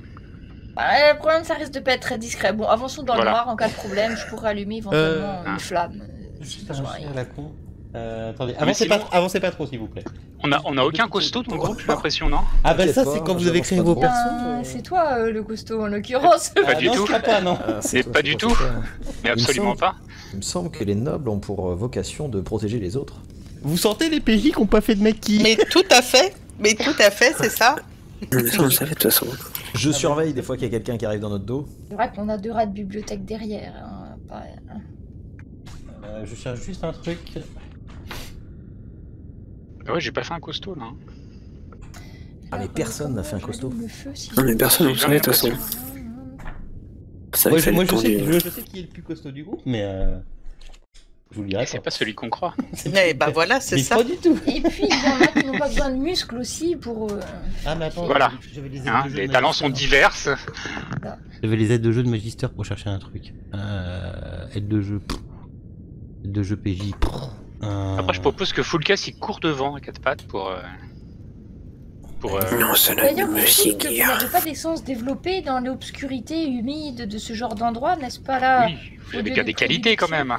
Le problème, ça risque de pas être très discret. Bon, avançons dans le Voilà. noir en cas de problème. Je pourrais allumer éventuellement une flamme. Si Juste besoin. à la con. Attendez, Mais sinon- avancez pas trop, s'il vous plaît. On a aucun costaud dans le groupe, j'ai l'impression, non? Ah bah ça, T'inquiète c'est pas, quand vous avez j'avance créé pas vos trop. persos. C'est toi le costaud en l'occurrence. Pas du non, tout. je crois pas, non. C'est pas du tout. Mais absolument pas. Il me semble que les nobles ont pour vocation de protéger les autres. Vous sentez les PJ qui ont pas fait de mec qui... Mais tout à fait, c'est ça. Mais ça, on le savait de toute façon. Je surveille des fois qu'il y a quelqu'un qui arrive dans notre dos. C'est vrai qu'on a 2 rats de bibliothèque derrière. Hein, je cherche juste un truc. Ouais, j'ai pas fait un costaud là. Ah, mais personne n'a fait un costaud. Non, mais personne, on le savait de toute façon. Ça Moi, avait je fallu sais qui est le plus costaud du groupe, mais je vous le dirai C'est pas celui qu'on croit. Mais bah voilà, c'est Mais ça. pas du tout. Et puis, il y en a qui n'ont pas besoin de muscles aussi pour... Ah mais attends, Voilà. j'avais les aides Hein, de jeu les de talents sont Magister. diverses. J'avais les aides de jeu de Magister pour chercher un truc. Aide de jeu. Aide de jeu PJ. Après, je propose que Foulcas il court devant à 4 pattes pour. Non, ça n'a D'ailleurs, de vous me dites que vous séguir. n'avez pas des sens développés dans l'obscurité humide de ce genre d'endroit, n'est-ce pas là? Oui, vous avez bien des qualités quand même.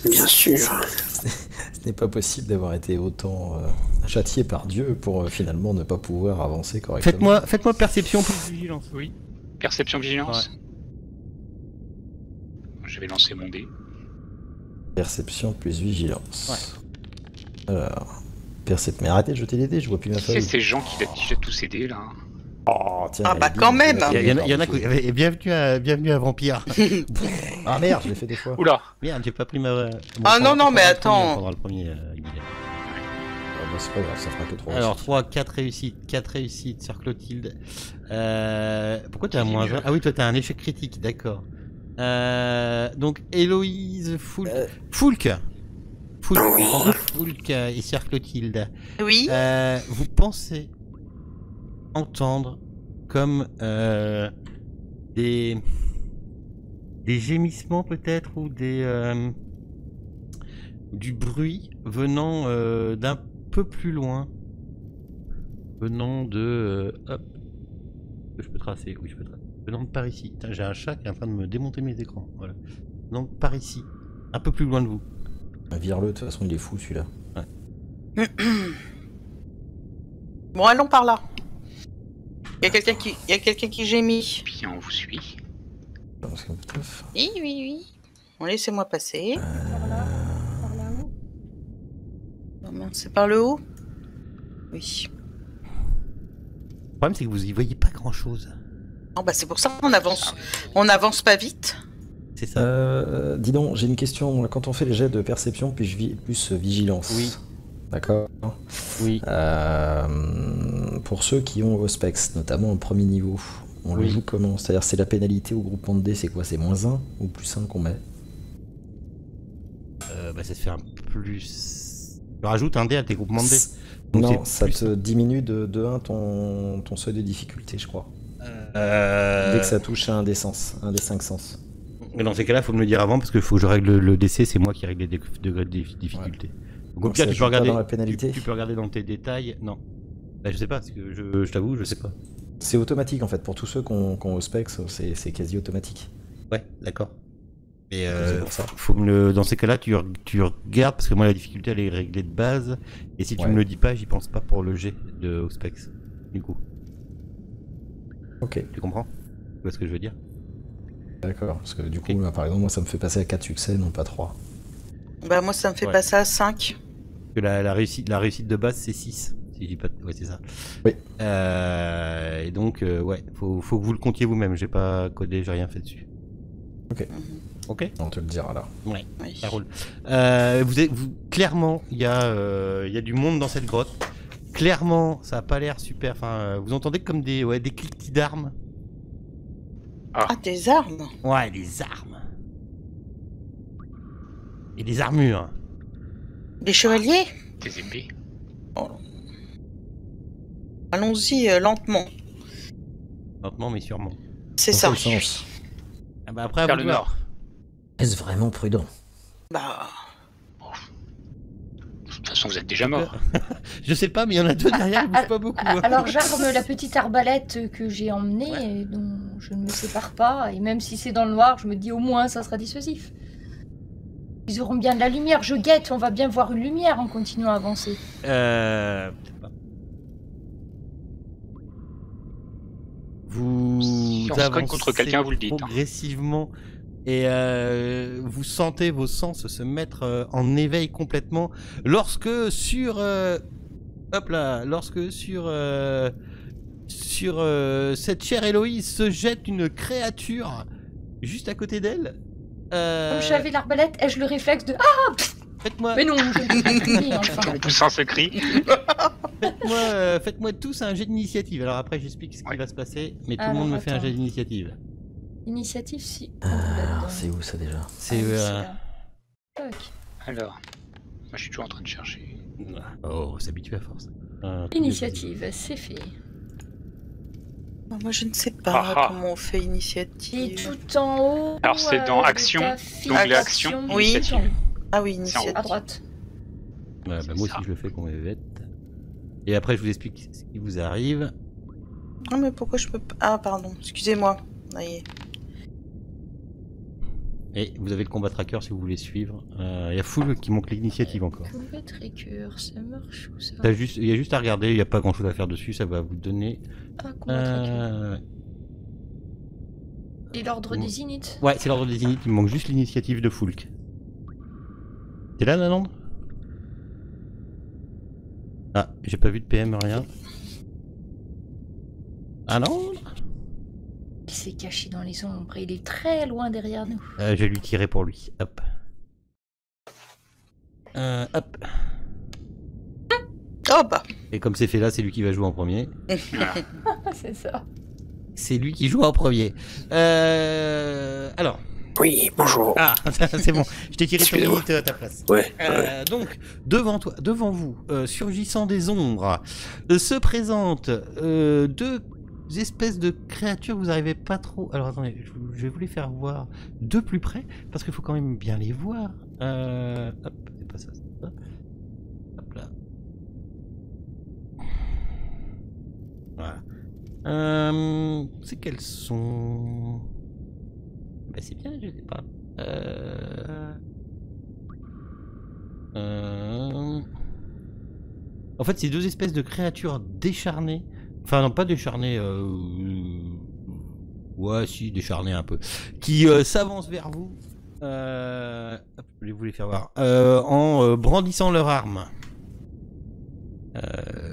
Bien sûr. Ce n'est pas possible d'avoir été autant châtié par Dieu pour finalement ne pas pouvoir avancer correctement. Faites-moi perception plus vigilance. Oui. Perception vigilance. je vais lancer mon dé. Perception plus vigilance. Ouais. Alors, perception. Mais arrêtez de jeter les dés, je vois plus ma feuille. C'est ces gens qui jettent tous ces dés là. Oh, tiens, Ah bah quand même. Il y en a qui... Bienvenue à Vampire. Ah merde, je l'ai fait des fois. Oula. Merde, j'ai pas pris ma... Ah non, mais attends. On prendra le premier, Guillaume. Oh, bah, c'est pas grave, ça fera que 3. Alors 3, 4 réussites sur Clotilde. Pourquoi t'as un moins 1 ? Ah oui, toi t'as un échec critique, d'accord. Donc Héloïse Foulk et sur Clotilde. Oui. Vous pensez entendre comme des gémissements peut-être ou du bruit venant d'un peu plus loin, venant de hop, je peux tracer, oui je peux tracer, venant de par ici. J'ai un chat qui est en train de me démonter mes écrans, voilà. Donc par ici, un peu plus loin de vous. Vire-le, de toute façon il est fou celui-là. Ouais. Bon, allons par là. Il y a quelqu'un qui gémit. Puis on vous suit. Oui. Bon, laissez-moi passer. Par là où? Oh, mince, c'est par le haut? Oui. Le problème c'est que vous y voyez pas grand-chose. Non, bah c'est pour ça qu'on avance. On avance pas vite. C'est ça. Dis donc, j'ai une question. Quand on fait les jets de perception plus vigilance. Oui. D'accord. Oui. Pour ceux qui ont Auspex, notamment au premier niveau, on le joue comment? C'est-à-dire, c'est la pénalité au groupement de dés, c'est quoi? C'est moins 1 ou plus 1 qu'on met? Bah ça te fait un plus... Tu rajoutes un dé à tes groupements de dés. Donc non, ça te diminue de 1 ton seuil de difficulté, je crois. Dès que ça touche à un des 5 sens. Mais dans ces cas-là, il faut me le dire avant parce qu'il faut que je règle le DC, c'est moi qui règle les degrés de difficulté. Ouais. Donc au pire, tu peux regarder dans la pénalité. Tu peux regarder dans tes détails. Non. Bah, je sais pas, parce que je t'avoue, je sais pas. C'est automatique en fait, pour tous ceux qui ont Auspex, c'est quasi automatique. Ouais, d'accord. Et faut dans ces cas-là, tu regardes, parce que moi la difficulté elle est réglée de base, et si tu me le dis pas, j'y pense pas pour le jet de Auspex, du coup. Ok. Tu comprends? Tu vois ce que je veux dire? D'accord, parce que du coup, là, par exemple, moi ça me fait passer à 4 succès, non pas 3. Bah moi ça me fait passer à 5. Que la réussite de base c'est 6. Si je dis pas... Ouais, c'est ça. Oui. Et donc, ouais, faut que vous le comptiez vous-même. J'ai pas codé, j'ai rien fait dessus. Ok. Ok. On te le dira là. Ouais, oui. Ça roule. Clairement, il y a du monde dans cette grotte. Clairement, ça a pas l'air super. Enfin, vous entendez comme des cliquetis d'armes. Ah, des armes? Ouais, des armes. Et des armures. Des chevaliers? Des épées. Oh. Allons-y lentement. Lentement mais sûrement. C'est ça. Ah bah après, à vous de voir. Est-ce vraiment prudent? Bah... De toute façon, vous êtes déjà mort. Je sais pas, mais il y en a deux derrière, ils bougent pas beaucoup. Hein. Alors j'arme la petite arbalète que j'ai emmenée, et dont je ne me sépare pas, et même si c'est dans le noir, je me dis au moins ça sera dissuasif. Ils auront bien de la lumière, je guette, on va bien voir une lumière en continuant à avancer. Peut-être pas. Vous si on se cogne contre quelqu'un, vous le dites. Progressivement, et vous sentez vos sens se mettre en éveil complètement lorsque sur cette chère Héloïse se jette une créature juste à côté d'elle. Comme j'avais l'arbalète, ai-je le réflexe de ah faites-moi... Mais non, je enfin. En poussant ce cri. Faites-moi tous un jet d'initiative. Alors après, j'explique ce qui va se passer, mais tout le monde me fait un jet d'initiative. Initiative, si. C'est où ça déjà? C'est Alors, moi je suis toujours en train de chercher. Oh, on s'habitue à force. Initiative, c'est fait. Moi je ne sais pas comment on fait initiative. Et tout en haut. Alors c'est dans action, l'onglet action, oui. initiative. Ah oui, initiative. À droite. Ouais, bah moi aussi je le fais qu'on m'évite. Et après je vous explique ce qui vous arrive. Non mais pourquoi je peux pas... Ah pardon, excusez-moi. Ça y est. Et vous avez le combat tracker si vous voulez suivre. Il y a Full qui monte l'initiative encore. Combat tracker, ça marche ou ça? Il y a juste à regarder, il n'y a pas grand chose à faire dessus, ça va vous donner... Ah, combat tracker. Et l'ordre des Init. Ouais, c'est l'ordre des Init, il me manque juste l'initiative de Foulk. T'es là, Nanande? Ah, j'ai pas vu de PM, rien. Ah non? Il s'est caché dans les ombres, il est très loin derrière nous. Je vais lui tirer pour lui, hop. Hop. Oh bah. Et comme c'est fait là, c'est lui qui va jouer en premier. C'est ça. C'est lui qui joue en premier. Alors. Oui, bonjour. Ah, c'est bon. Je t'ai tiré ton minute à ta place. Ouais. Donc, devant toi, devant vous, surgissant des ombres, se présentent deux espèces de créatures. Vous n'arrivez pas trop. Alors attendez, je vais vous les faire voir de plus près parce qu'il faut quand même bien les voir. Hop, c'est pas ça. C'est ça. Hop là. Voilà. C'est qu'elles sont. Ben c'est bien, je sais pas. En fait, c'est deux espèces de créatures décharnées. Enfin, non, pas décharnées. Ouais, si, décharnées un peu. Qui s'avancent vers vous. Hop, je vais vous les faire voir. En brandissant leurs armes.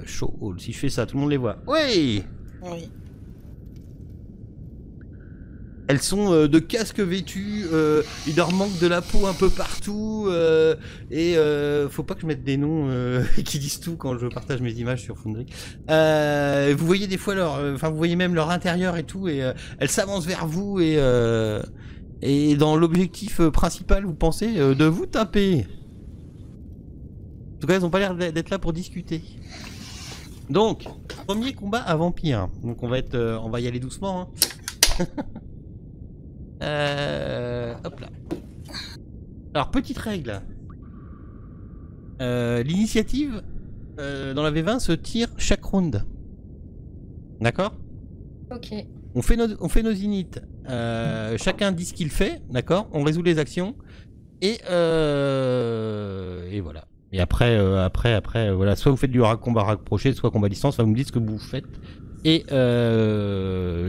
Show all. Si je fais ça, tout le monde les voit. Oui! Oui. Elles sont de casques vêtus, il leur manque de la peau un peu partout, et faut pas que je mette des noms qui disent tout quand je partage mes images sur Foundry. Vous voyez des fois enfin vous voyez même leur intérieur et tout, et elles s'avancent vers vous et dans l'objectif principal, vous pensez de vous taper. En tout cas, elles ont pas l'air d'être là pour discuter. Donc, premier combat à vampire. Donc on va y aller doucement. Hein. Hop là. Alors petite règle. L'initiative dans la V20 se tire chaque round. D'accord? Ok. On fait nos inits. Chacun dit ce qu'il fait. D'accord? On résout les actions. Et voilà. Et après, voilà. Soit vous faites du combat rapproché, soit combat à distance. Soit vous me dites ce que vous faites. Et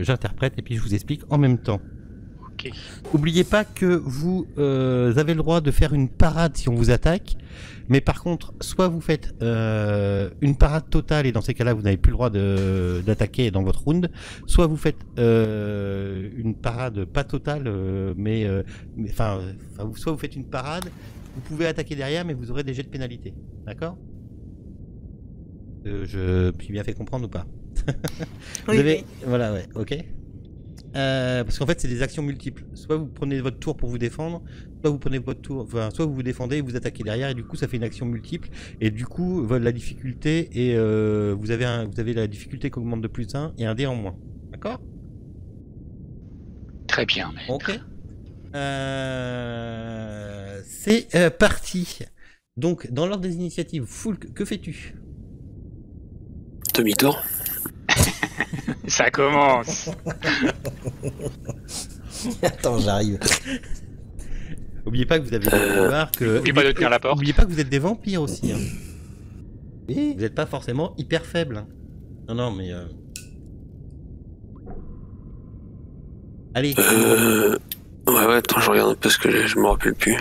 j'interprète et puis je vous explique en même temps. Okay. N'oubliez pas que vous avez le droit de faire une parade si on vous attaque, mais par contre, soit vous faites une parade totale et dans ces cas-là, vous n'avez plus le droit d'attaquer dans votre round, soit vous faites une parade pas totale, soit vous faites une parade, vous pouvez attaquer derrière, mais vous aurez des jets de pénalité, d'accord? Je me suis bien fait comprendre ou pas? Oui. Voilà, ouais, ok. Parce qu'en fait c'est des actions multiples. Soit vous prenez votre tour pour vous défendre, soit vous prenez votre tour, enfin soit vous vous défendez et vous attaquez derrière et du coup ça fait une action multiple et du coup la difficulté et vous avez la difficulté qui augmente de plus 1 et un dé en moins. D'accord? Très bien. Maître. Ok. C'est parti. Donc dans l'ordre des initiatives, Foulk, que fais-tu? Demi-tour. Ça commence. Attends, j'arrive. Oubliez pas que vous avez des pouvoirs que. N'oubliez pas de tenir la porte. Oubliez pas que vous êtes des vampires aussi. Hein. Et vous n'êtes pas forcément hyper faibles. Non, mais. Allez. Ouais, attends, je regarde parce que je me rappelle plus.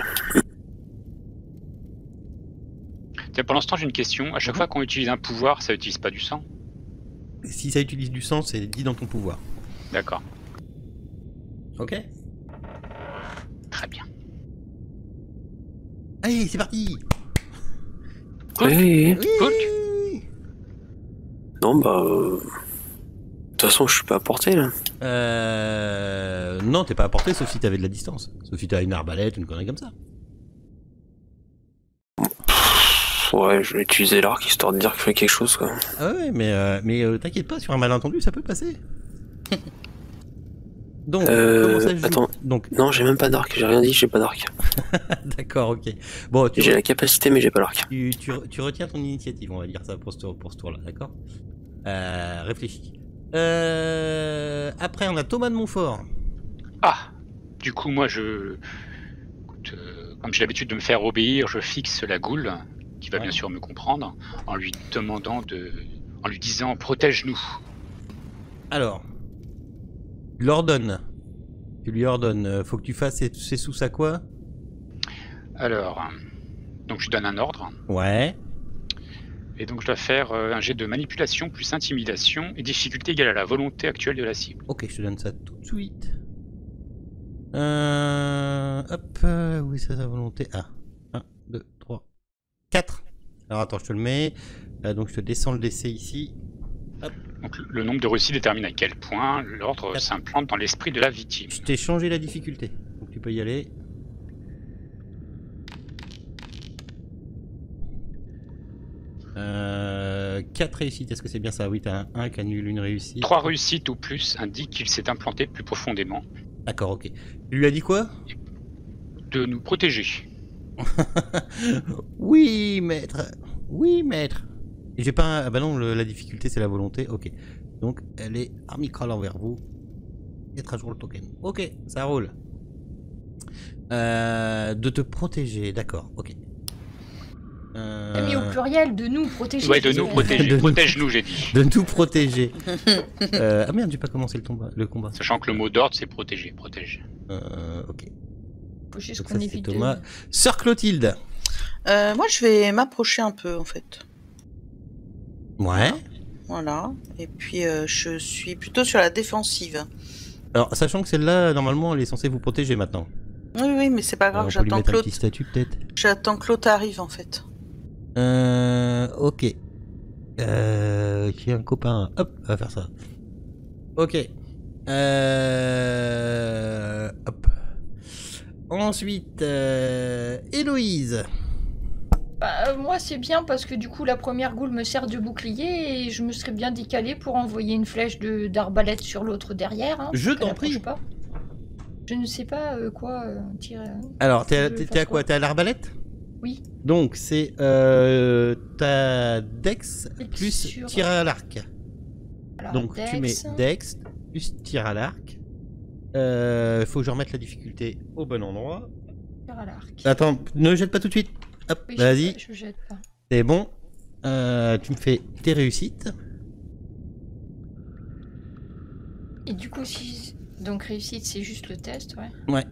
Tiens, pour l'instant, j'ai une question. À chaque fois qu'on utilise un pouvoir, ça utilise pas du sang? Si ça utilise du sang, c'est dit dans ton pouvoir. D'accord. Ok. Très bien. Allez, c'est parti. Oui. Oui. Non, bah... De toute façon, je suis pas à portée, là. Non, t'es pas à portée, sauf si t'avais de la distance. Sauf si t'as une arbalète, une connerie comme ça. Ouais, je vais utiliser l'arc histoire de dire qu'il fait quelque chose, quoi. Ah ouais, mais t'inquiète pas, sur un malentendu, ça peut passer. Donc, comment ça joue? Attends. Donc... Non, j'ai même pas d'arc, j'ai rien dit, j'ai pas d'arc. D'accord, ok. Bon, j'ai la capacité, mais j'ai pas l'arc. Tu retiens ton initiative, on va dire ça pour ce tour-là, d'accord? Réfléchis. Après, on a Thomas de Montfort. Ah, du coup, moi, écoute, comme j'ai l'habitude de me faire obéir, je fixe la goule, qui va bien sûr me comprendre, en lui disant « protège-nous ». Alors, l'ordonne. Tu lui ordonnes. Faut que tu fasses c'est sous ça quoi? Alors, donc je donne un ordre. Ouais. Et donc je dois faire un jet de manipulation plus intimidation et difficulté égale à la volonté actuelle de la cible. Ok, je te donne ça tout de suite. Hop, oui, ça, sa volonté. Ah, 1, 2, 3, 4. Alors attends, je te le mets. Donc je te descends le DC ici. Hop. Donc le nombre de réussites détermine à quel point l'ordre s'implante dans l'esprit de la victime. Je t'ai changé la difficulté. Donc tu peux y aller. Euh, 4 réussites, est-ce que c'est bien ça? Oui, t'as un 1 qui annule une réussite. 3 réussites ou plus indiquent qu'il s'est implanté plus profondément. D'accord, ok. Tu lui as dit quoi? De nous protéger. Oui, maître. Oui, maître. J'ai pas un... Ah bah non, la difficulté c'est la volonté, ok. Donc elle est amicale envers vous. Mettre à jour le token. Ok, ça roule. De te protéger, d'accord, ok. T'as mis au pluriel, de nous protéger. Ouais, de nous protéger. Protège-nous, j'ai dit. De nous protéger. Ah merde, j'ai pas commencé le combat. Sachant que le mot d'ordre c'est protéger, protège. Ok. Faut juste Donc qu'on ça, c'est évite Thomas. Sœur Clotilde. Moi, je vais m'approcher un peu, en fait. Ouais. Voilà. Et puis, je suis plutôt sur la défensive. Alors, sachant que celle-là, normalement, elle est censée vous protéger maintenant. Oui, oui, mais c'est pas grave, On peut lui j'attends mettre que un l'autre... petit statut, peut-être. J'attends que l'autre arrive, en fait. Ok. Qui est un copain. Hop, on va faire ça. Ok. Hop. Ensuite, Héloïse. Bah, moi c'est bien parce que du coup la première goule me sert de bouclier et je me serais bien décalé pour envoyer une flèche d'arbalète sur l'autre derrière. Hein, Je t'en prie. Pas. Je ne sais pas quoi tirer. Alors, t'es à quoi? T'es à l'arbalète? Oui. Donc, c'est ta dex plus tir à l'arc. Alors, donc, dex. tu mets dex plus tir à l'arc. Faut que je remette la difficulté au bon endroit. Tir à l'arc. Attends, ne jette pas tout de suite. Hop, Oui, vas-y. je jette pas. C'est bon. Tu me fais tes réussites. Et du coup, si... Donc réussite, c'est juste le test, ouais. Ouais.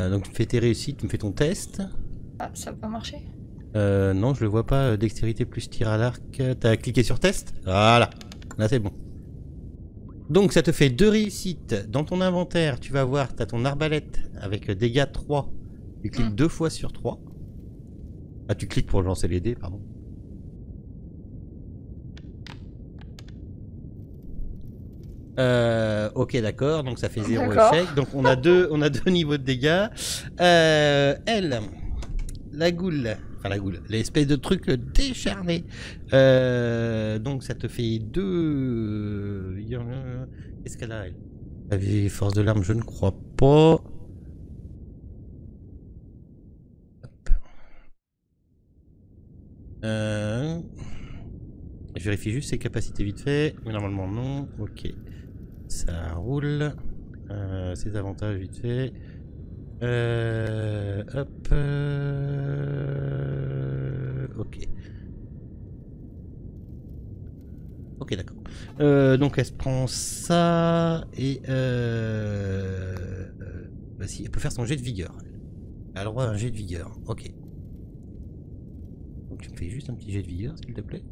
Donc tu me fais tes réussites, tu me fais ton test. Ah, ça va pas marcher? Non, je le vois pas. Dextérité plus tir à l'arc. T'as cliqué sur test? Voilà. Là, c'est bon. Donc ça te fait 2 réussites. Dans ton inventaire, tu vas voir, t'as ton arbalète avec dégâts 3. Tu cliques 2 fois sur 3. Ah, tu cliques pour lancer les dés, pardon. Ok, d'accord, donc ça fait 0 échec. Donc on a deux niveaux de dégâts. Elle, la goule, l'espèce de truc décharné. Donc ça te fait 2. Qu'est-ce qu'elle a, elle? Avec force de l'arme, je ne crois pas. Je vérifie juste ses capacités vite fait, mais normalement non. Ok, ça roule. Ses avantages vite fait. Hop. Ok. Ok, d'accord. Donc elle se prend ça et bah si, elle peut faire son jet de vigueur. Elle a le droit à un jet de vigueur. Ok. Donc tu me fais juste un petit jet de vigueur, s'il te plaît.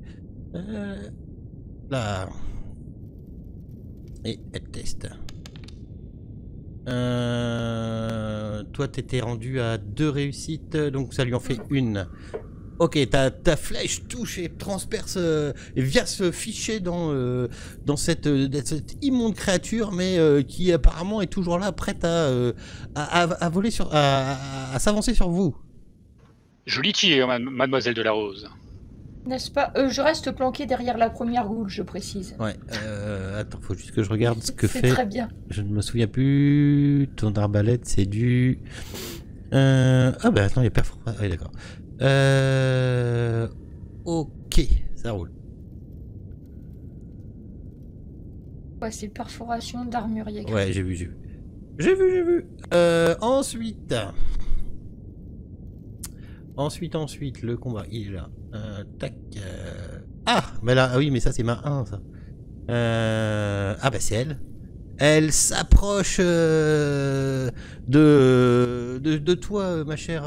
Là. Et elle teste. Toi, t'étais rendu à 2 réussites, donc ça lui en fait 1. Ok, ta flèche touche et transperce et vient se ficher dans cette immonde créature, mais qui apparemment est toujours là, prête à voler à s'avancer sur vous. Joli tir, mademoiselle de la Rose. N'est-ce pas? Je reste planqué derrière la première goule, je précise. Ouais, attends, faut juste que je regarde ce que fait. C'est très bien. Je ne me souviens plus. Ton arbalète, c'est du... Ah bah attends, il y a perforation. Ah oui, d'accord. Ok, ça roule. Ouais, c'est perforation d'armurier. Ouais, j'ai vu. J'ai vu. Ensuite, le combat, il est là. Tac. Ah, mais là, ah oui, mais ça c'est ma 1, ça. Ah bah c'est elle. Elle s'approche de toi, ma chère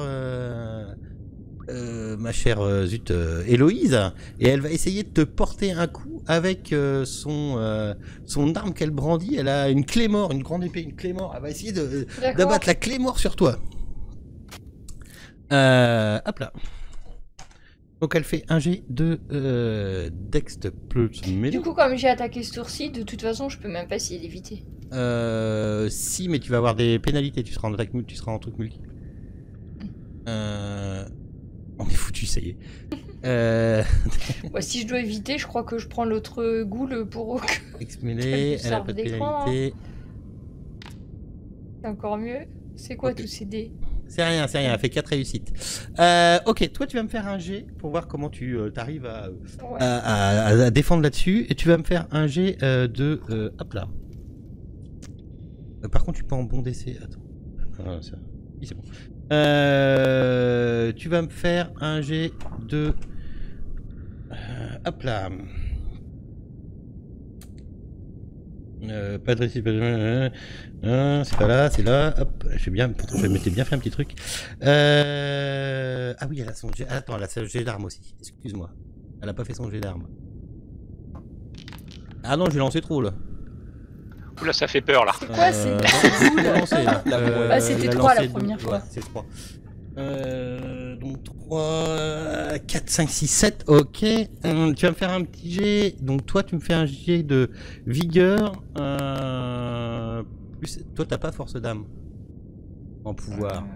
Héloïse, et elle va essayer de te porter un coup avec son arme qu'elle brandit. Elle a une Claymore, une grande épée, une Claymore. Elle va essayer d'abattre la Claymore sur toi. Hop là. Donc elle fait un jet de Dex plus mêlée. Du coup, comme j'ai attaqué ce tour-ci, de toute façon, je peux même pas essayer d'éviter. Si, mais tu vas avoir des pénalités. Tu seras en attaque multi, tu seras en truc multi. On est foutu, ça y est. Si je dois éviter, je crois que je prends l'autre goule pour Dex mêlée, elle a pas de pénalité. C'est encore mieux. C'est quoi tous ces dés? C'est rien, elle fait 4 réussites. Ok, toi tu vas me faire un jet pour voir comment tu t'arrives à défendre là-dessus. Et tu vas me faire un jet hop là. Par contre tu peux en bon DC. Attends. Oui, c'est bon. Tu vas me faire un jet de... hop là. Pas de récit, c'est pas là, c'est là. Hop, je m'étais bien fait un petit truc. Ah oui, elle a son jet. Attends, elle a son jet d'arme aussi. Excuse-moi. Elle a pas fait son jet d'arme. Ah non, j'ai lancé trop là. Oula, ça fait peur là. C'est quoi c'est c'était 3 la première fois. Ouais, c'est 3. Donc 3, 4, 5, 6, 7, ok. Tu vas me faire un petit jet. Donc toi tu me fais un jet de vigueur. Plus... Toi t'as pas force d'âme en pouvoir.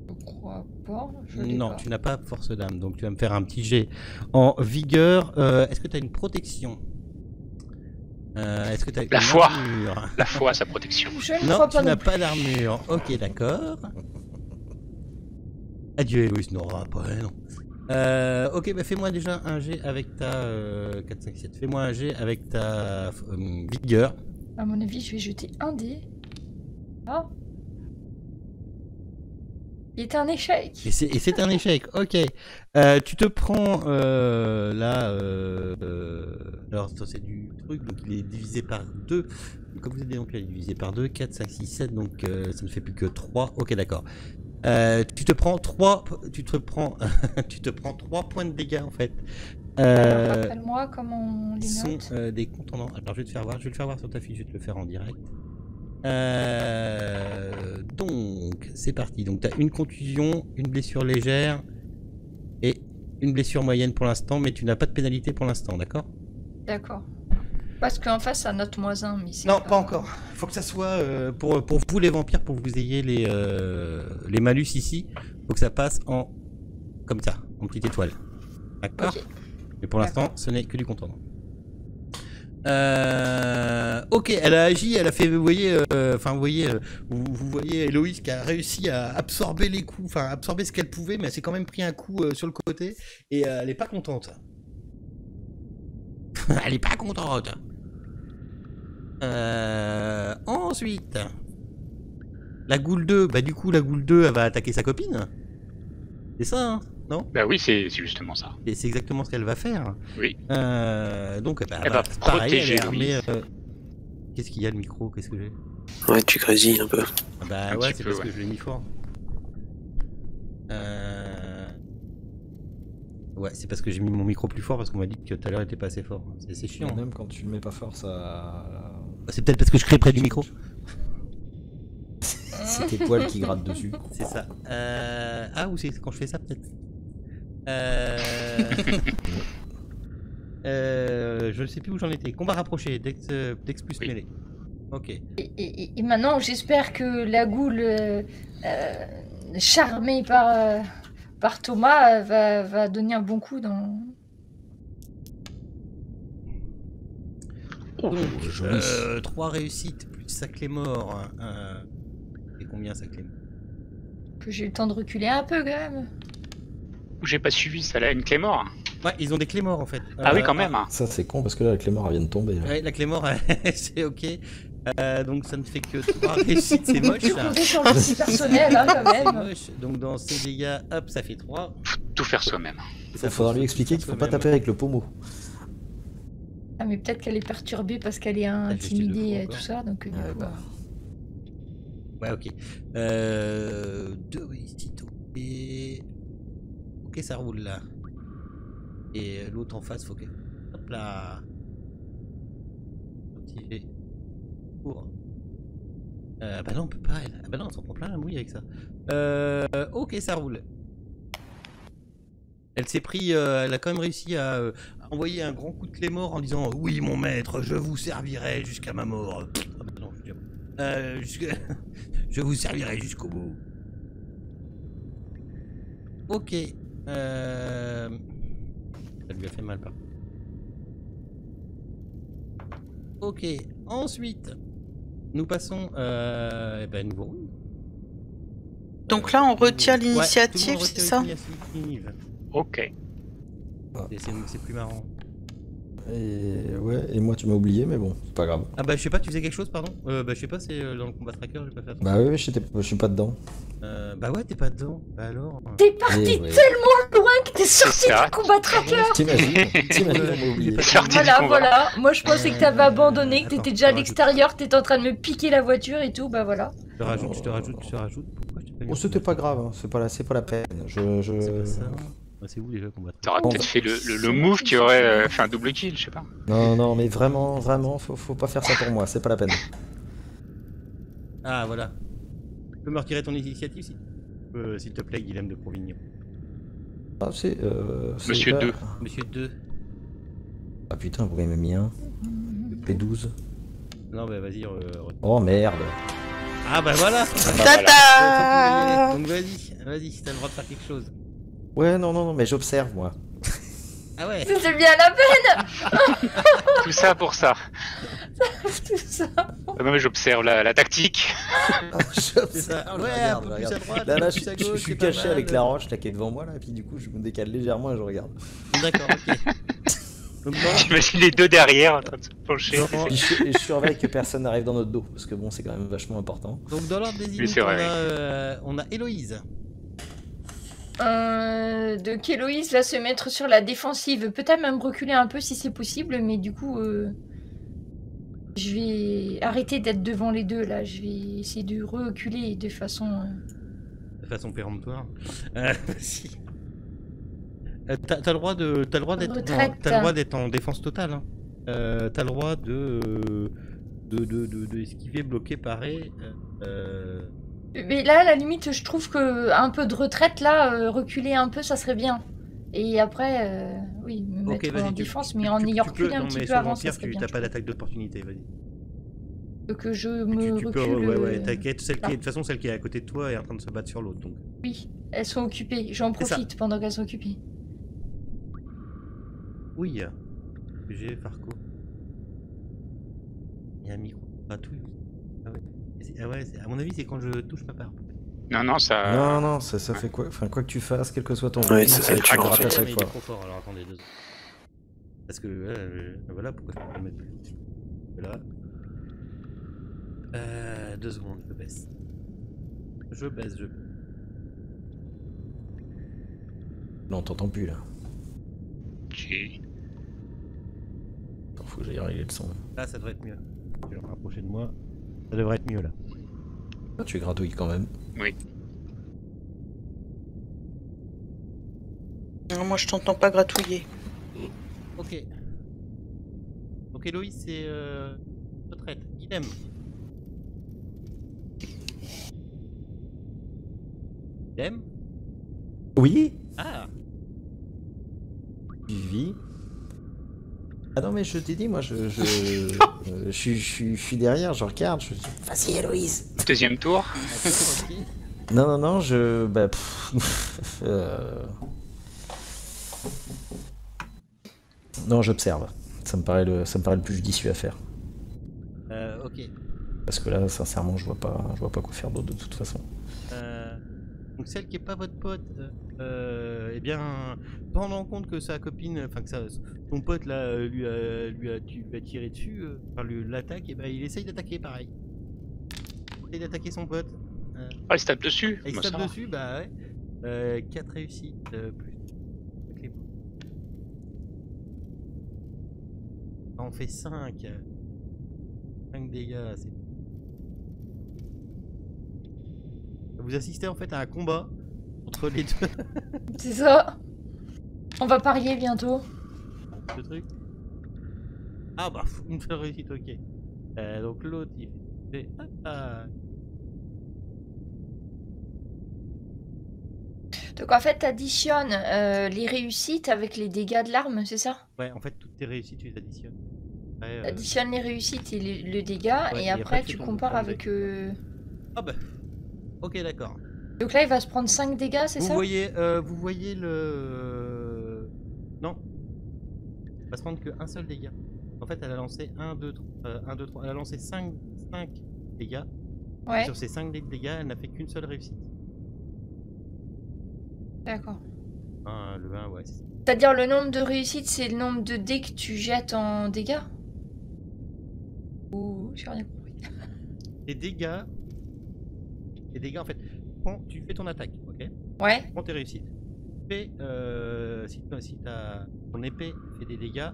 Je crois pas. Non, tu n'as pas force d'âme. Donc tu vas me faire un petit jet en vigueur. Est-ce que tu as une protection? Est-ce que tu as une armure? La foi, sa protection. Non, tu n'as pas d'armure. Ok, d'accord. Adieu Héloïse, non, pas non. Ok, bah fais-moi déjà un jet avec ta 4, 5, 7. Fais-moi un jet avec ta vigueur. À mon avis, je vais jeter un dé. Ah. Il est un échec. Et c'est un échec, ok. Tu te prends là... alors c'est du truc, donc il est divisé par 2. Comme vous êtes donc là, il est divisé par 2, 4, 5, 6, 7, donc ça ne fait plus que 3. Ok, d'accord. Tu te prends 3 points de dégâts en fait. Rappelle-moi comment on les note. Sont des contondants. Alors je vais le faire voir sur ta fiche, je vais te le faire en direct. Donc c'est parti. Donc tu as une contusion, une blessure légère et une blessure moyenne pour l'instant, mais tu n'as pas de pénalité pour l'instant, d'accord? D'accord. Parce qu'en face ça note -1, mais c'est non, pas encore. Il faut que ça soit pour vous les vampires, pour que vous ayez les malus ici. Il faut que ça passe en comme ça, en petite étoile. D'accord. Okay. Mais pour l'instant, ce n'est que du contondant. Ok, elle a agi, elle a fait, vous voyez, vous voyez Héloïse qui a réussi à absorber les coups, enfin absorber ce qu'elle pouvait, mais elle s'est quand même pris un coup sur le côté et elle est pas contente. Elle est pas contente. Ensuite, la goule 2, bah du coup la goule 2 elle va attaquer sa copine. C'est ça, hein? Non? Bah oui, c'est justement ça. Et c'est exactement ce qu'elle va faire. Oui. Donc elle va protéger Héloïse. Qu'est-ce qu'il y a le micro? Qu'est-ce que j'ai? Ouais, tu grésilles un peu. Bah ouais, c'est parce que je l'ai mis fort. Ouais, c'est parce que j'ai mis mon micro plus fort parce qu'on m'a dit que tout à l'heure il était pas assez fort. C'est chiant. Même quand tu le mets pas fort, ça. C'est peut-être parce que je crie près du micro. C'est tes poils qui grattent dessus. C'est ça. Ah, ou c'est quand je fais ça peut-être. Je ne sais plus où j'en étais. Combat rapproché, Dex plus mêlée. Ok. Et maintenant, j'espère que la goule charmée par Thomas va donner un bon coup dans... Donc, 3 réussites plus sa clé mort. Et combien sa clé mort? Que j'ai eu le temps de reculer un peu quand même. J'ai pas suivi, ça là, une clé mort. Ouais, ils ont des clés morts en fait. Ah oui, quand même. Ça c'est con parce que là la clé mort elle vient de tomber. Là. Ouais, la clé mort c'est ok. Donc ça ne fait que 3 réussites, c'est moche. Tu comptais sur le petit personnel hein, quand même. Moche. Donc dans ces dégâts, hop, ça fait 3. Faut tout faire soi-même. Il faudra lui expliquer qu'il faut pas taper avec le pommeau. Ah, mais peut-être qu'elle est perturbée parce qu'elle est intimidée et tout ça, donc du coup... Ouais, ok. 2 réussites, ok. Ok, ça roule là. Et l'autre en face, faut que... Hop là. Motivé. Pour. Bah non, on peut pas, elle. Ah bah non, on s'en prend plein la mouille avec ça. Ok, ça roule. Elle s'est pris, elle a quand même réussi à envoyer un grand coup de clé mort en disant oui mon maître, je vous servirai jusqu'à ma mort. Ah bah non, je vous servirai jusqu'au bout. Ok. Ça lui a fait mal par. Ok. Ensuite, nous passons. Nouveau. Donc là, on retire l'initiative, c'est ça? Ok. C'est plus marrant. Et moi tu m'as oublié, mais bon, c'est pas grave. Ah bah je sais pas, tu faisais quelque chose, pardon. Je sais pas, c'est dans le combat tracker, j'ai pas fait attention. Bah oui, je suis pas dedans. Bah ouais, t'es pas dedans. Bah alors. T'es parti tellement loin que t'es sorti du combat tracker. T'imagines, on m'a oublié. Voilà. Moi je pensais que t'avais abandonné, que t'étais déjà à l'extérieur, que t'étais en train de me piquer la voiture et tout, bah voilà. Je te rajoute. Pourquoi je t'ai pas mis? Oh, c'était pas grave, hein. C'est pas la peine. C'est pas ça. C'est où déjà qu'on va. T'aurais peut-être fait le move qui aurait fait un double kill, je sais pas. Non, mais vraiment, faut pas faire ça pour moi, c'est pas la peine. Ah voilà. Tu peux me retirer ton initiative s'il te plaît, Guilhem de Provignon. Ah, c'est Monsieur 2. Monsieur 2. Ah putain, pourquoi il m'a mis un P12. Non bah vas-y. Oh merde. Ah bah voilà. Tata. Donc vas-y, t'as le droit de faire quelque chose. Ouais, non, mais j'observe moi. Ah ouais. C'est bien la peine. Tout ça pour ça. Tout ça. Ah non mais j'observe la tactique. C'est ça. Ouais, Regarde, un peu plus à droite. Là, plus à je gauche, suis c'est pas caché mal. avec la roche là qui est devant moi là, et puis du coup je me décale légèrement et je regarde. D'accord, ok. Donc J'imagine les deux derrière en train de se pencher. Et je surveille que personne n'arrive dans notre dos, parce que bon, c'est quand même vachement important. dans l'ordre des Oui, initiatives, c'est vrai, on a Héloïse. De qu'Héloïse va se mettre sur la défensive, peut-être même reculer un peu si c'est possible, mais du coup, je vais arrêter d'être devant les deux là. Je vais essayer de reculer de façon. De façon péremptoire. Si. T'as le droit d'être en défense totale. Hein. T'as le droit de esquiver, bloquer, parer. Mais là, à la limite, je trouve que un peu de retraite là, reculer un peu, ça serait bien. Et après, oui, me mettre en défense, mais en ayant reculé un petit peu avant, ça serait bien. Tu n'as pas d'attaque d'opportunité, vas-y. Que je me recule. Ouais, t'inquiète, de toute façon, celle qui est à côté de toi est en train de se battre sur l'autre. Donc. Oui, elles sont occupées. J'en profite pendant qu'elles sont occupées. Oui, j'ai Farco. Il y a un micro. Patouille. Ah ouais, à mon avis, c'est quand je touche ma part. Non, ça. Non, ça fait quoi? Enfin, quoi que tu fasses, quel que soit ton. Ouais, ça tu le grattes à chaque Il fois. est trop fort, alors attendez 2 secondes. Parce que voilà pourquoi je peux le mettre. Là. 2 secondes, je baisse. Non, t'entends plus là. J'ai. Faut que j'aille régler le son. Là, ça devrait être mieux. Je vais me rapprocher de moi. Ça devrait être mieux là. Tu gratouilles quand même. Oui. Non, moi, je t'entends pas gratouiller. Ok. Donc Héloïse, c'est retraite. Idem. Idem. Oui. Ah. Suivi. Ah non mais je t'ai dit, moi je suis derrière, je regarde, je dis vas-y Héloïse. Deuxième tour. Non, non, j'observe. Ça me paraît le plus judicieux à faire. Ok. Parce que là, sincèrement, je vois pas quoi faire d'autre de toute façon. Donc celle qui est pas votre pote, eh bien, pendant compte que sa copine, enfin que son pote là lui a tiré dessus, l'attaque, et ben il essaye d'attaquer pareil. Il essaye d'attaquer son pote. Ah, il se tape dessus. Il se tape dessus, bah ouais. 4 réussites plus. On fait 5. 5 dégâts, c'est... Vous assistez en fait à un combat entre les deux. C'est ça. On va parier bientôt. Ce truc. Ah bah, une seule réussite, ok. Donc l'autre, il fait... Donc en fait, t'additionnes les réussites avec les dégâts de l'arme, c'est ça? Ouais, en fait, toutes tes réussites, tu les additionnes. T'additionnes les réussites et le dégât, ouais, et après tu compares avec... Ah bah, ok, d'accord. Donc là, il va se prendre 5 dégâts, c'est ça? Vous voyez le... Non. Il va se prendre qu'un seul dégât. En fait, elle a lancé 1, 2, 3... Elle a lancé 5 dégâts. Ouais. Et sur ces 5 dégâts, elle n'a fait qu'une seule réussite. D'accord. Le 1, ouais. C'est-à-dire le nombre de réussites, c'est le nombre de dés que tu jettes en dégâts? Ou... j'ai rien compris. Les dégâts, en fait, tu fais ton attaque, ok? Ouais. Prends tes réussites. Fais, si ton épée fait des dégâts,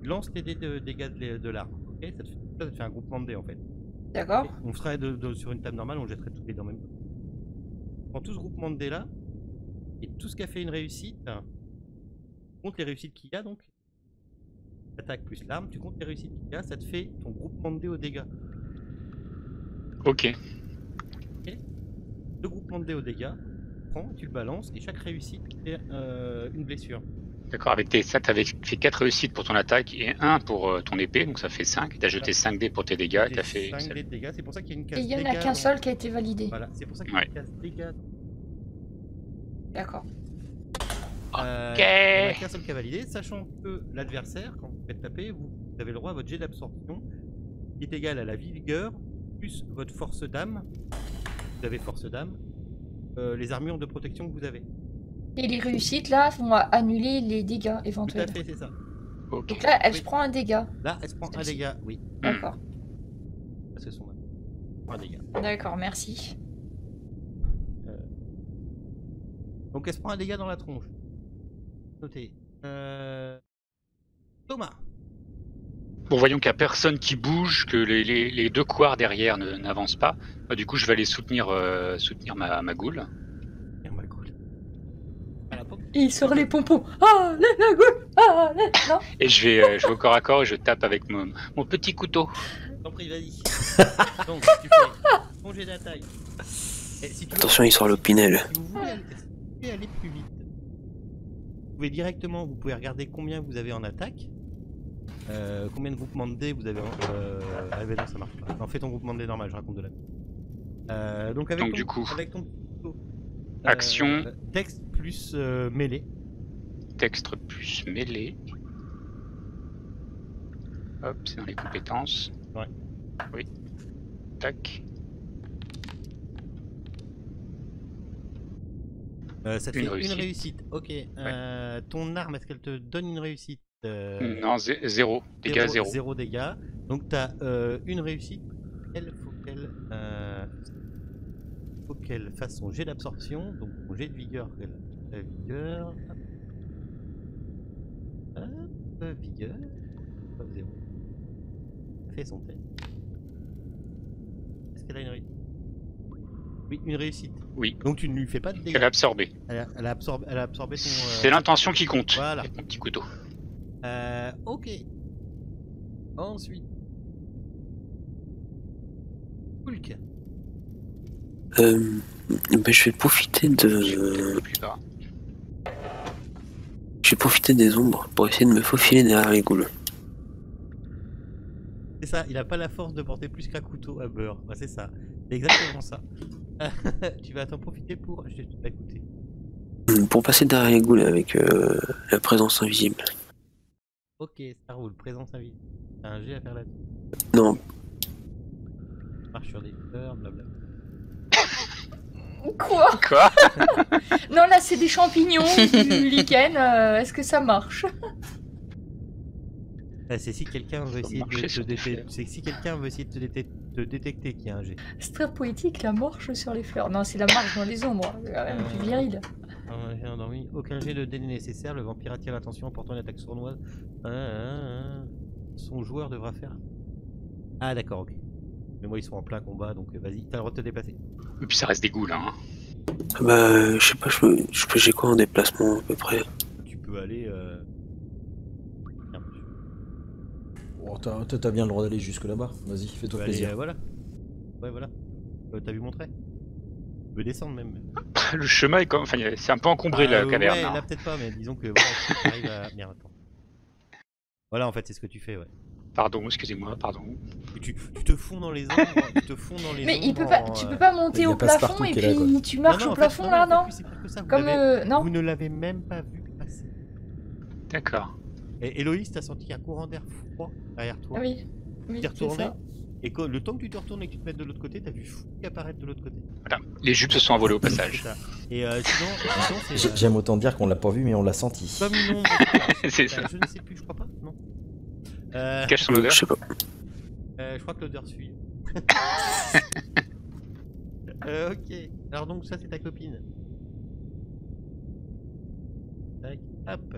lance tes dés de dégâts de l'arme, ok? Ça te fait un groupement de dés en fait. D'accord. On serait sur une table normale, on jetterait tous les dés en même temps. Prends tout ce groupement de dés là, et tout ce qui a fait une réussite, compte les réussites qu'il y a donc. Attaque plus l'arme, tu comptes les réussites qu'il y a, ça te fait ton groupement de dés aux dégâts. Ok. Le groupement de dés aux dégâts, tu le balances et chaque réussite fait une blessure. D'accord, avec tes ça t'avais fait 4 réussites pour ton attaque et 1 pour ton épée, donc ça fait 5. T'as jeté 5 dés pour tes dégâts et t'as fait... 5 dés de dégâts, c'est pour ça qu'il y a une case Et il y en dégâts. a qu'un seul qui a été validé. Voilà, c'est pour ça qu'il y a une case dégâts. D'accord. Ok. Il n'y en a qu'un seul qui a validé, sachant que l'adversaire, quand vous faites taper, vous avez le droit à votre jet d'absorption, qui est égal à la vigueur, plus votre force d'âme. Vous avez force d'âme, les armures de protection que vous avez. Et les réussites là vont annuler les dégâts éventuels. Tout à fait, c'est ça. Ok. Donc là, elle se prend un dégât. Là, elle se prend un dégât, oui. D'accord. C'est son un dégât. D'accord, merci. Donc elle se prend un dégât dans la tronche. Notez. Thomas. Bon, voyons qu'il n'y a personne qui bouge, que les deux couards derrière n'avancent pas. Bah, du coup, je vais aller soutenir ma goule. Il sort les pompons. Ah, la goule. Ah, non. Et je vais au corps à corps et je tape avec mon petit couteau. T'en prie, vas-y. Donc, tu fais ton jet d'attaque. Attention, il sort l'opinel. Si vous voulez aller plus vite, vous pouvez directement, vous pouvez regarder combien vous avez en attaque. Combien de groupements de dés vous avez ah ben non, ça marche pas. Non, fais ton groupement de dés normal, je raconte de la... donc du coup, avec ton couteau, action texte plus mêlée. Texte plus mêlée. Hop, c'est dans les compétences. Ouais. Oui. Tac. Ça te fait une réussite. Ok. Ouais. Ton arme, est-ce qu'elle te donne une réussite? Non, 0. Dégâts 0. 0 dégâts. Donc tu as une réussite. Il faut qu'elle fasse son jet d'absorption. Donc son jet de vigueur. La vigueur. Vigueur. 0. Elle fait son test. Est-ce qu'elle a une réussite? Oui, une réussite. Oui. Donc tu ne lui fais pas de dégâts. Elle a absorbé. Elle a absorbé ton... C'est l'intention qui compte. Voilà. Avec mon petit couteau. Ok. Ensuite. Hulk. Je vais profiter de... Je vais profiter des ombres pour essayer de me faufiler derrière les ghouls. C'est ça, il a pas la force de porter plus qu'un couteau à beurre. Ouais, c'est ça. C'est exactement ça. Tu vas t'en profiter pour... Je vais t'écouter. Pour passer derrière les ghouls avec la présence invisible. Ok, ça roule. Présence invisible. T'as un jet à faire là-dessus? Non. Marche sur des fleurs, blablabla. Quoi? Non, là, c'est des champignons, du lichen. Est-ce que ça marche? C'est si quelqu'un veut essayer de te détecter qu'il y a un jet. C'est très poétique, la marche sur les fleurs. Non, c'est la marche dans les ombres. C'est quand même plus viril. Aucun jet de dé nécessaire. Le vampire attire l'attention en portant une attaque sournoise. son joueur devra faire. Ah d'accord, ok. Mais moi ils sont en plein combat, donc vas-y, t'as le droit de te déplacer. Et puis ça reste des ghouls, hein. Bah, je sais pas, j'ai quoi en déplacement à peu près? Tu peux aller... Oh, t'as bien le droit d'aller jusque là-bas. Vas-y, fais-toi plaisir. Aller, voilà. Ouais, voilà. T'as vu mon trait? Tu peux descendre même. Le chemin est comme... Enfin, c'est un peu encombré la caverne. Ouais, hein. là peut-être pas, mais disons que voilà, tu arrives à... Merde, attends. Voilà, en fait, c'est ce que tu fais, ouais. Pardon, excusez-moi, pardon. Tu te fonds dans les ombres, tu te fonds dans les Mais ombres. il peut pas, tu peux pas monter au plafond et puis tu marches au plafond là, non? C'est plus que ça. Comme non. Vous ne l'avez même pas vu passer. D'accord. Et Héloïse, t'as senti un courant d'air froid derrière toi. Oui. Tu t'es retourné. Et quand, le temps que tu te retournes et que tu te mettes de l'autre côté, t'as vu fou apparaître de l'autre côté. Voilà. Les jupes se sont envolées au passage. Et sinon c'est... J'aime autant dire qu'on l'a pas vu, mais on l'a senti. Comme une ombre. C'est ça. Je ne sais plus, je crois pas. Non. Cache son odeur. Je sais pas. Je crois que l'odeur suit. Ok. Alors donc ça c'est ta copine. Tac, hop.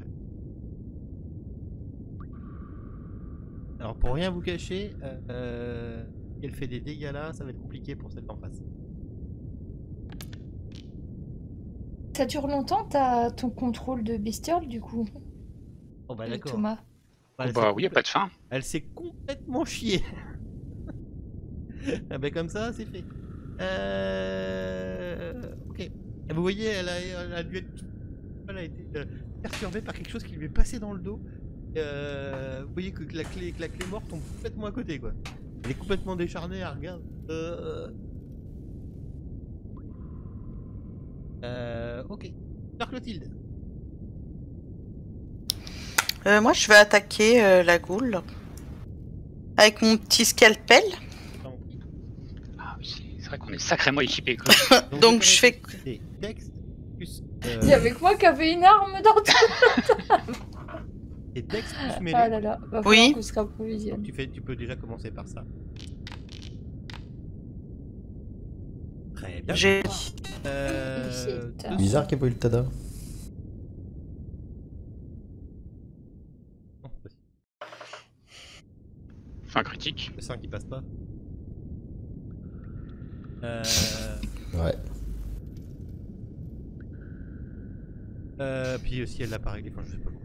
Alors pour rien vous cacher, elle fait des dégâts là, ça va être compliqué pour celle d'en face. Ça dure longtemps ton contrôle de bestiole du coup, Oh bah d'accord. Thomas. Bah oui, y a pas de fin. Elle s'est complètement chiée. Ah bah comme ça, c'est fait. Ok. Et vous voyez, elle a dû être... Elle a été perturbée par quelque chose qui lui est passé dans le dos. Vous voyez que la clé morte tombe complètement à côté, quoi. Elle est complètement décharnée, elle regarde. Ok. Sœur Clotilde. Moi, je vais attaquer la goule avec mon petit scalpel. Ah, c'est vrai qu'on est sacrément équipés, quoi. Donc je fais... Dex plus... Il y avait que moi qui avait une arme dans tout. Et Dex plus mêlée. Ah là là, va falloir Oui. qu'on se réapprovisionne. Tu peux déjà commencer par ça. Très bien. J'ai... Réussite. Bizarre qu'il n'y ait pas eu le tada. Fin critique. Le 5 qui passe pas. Ouais. Puis aussi elle l'a pas réglé, enfin je sais pas quoi.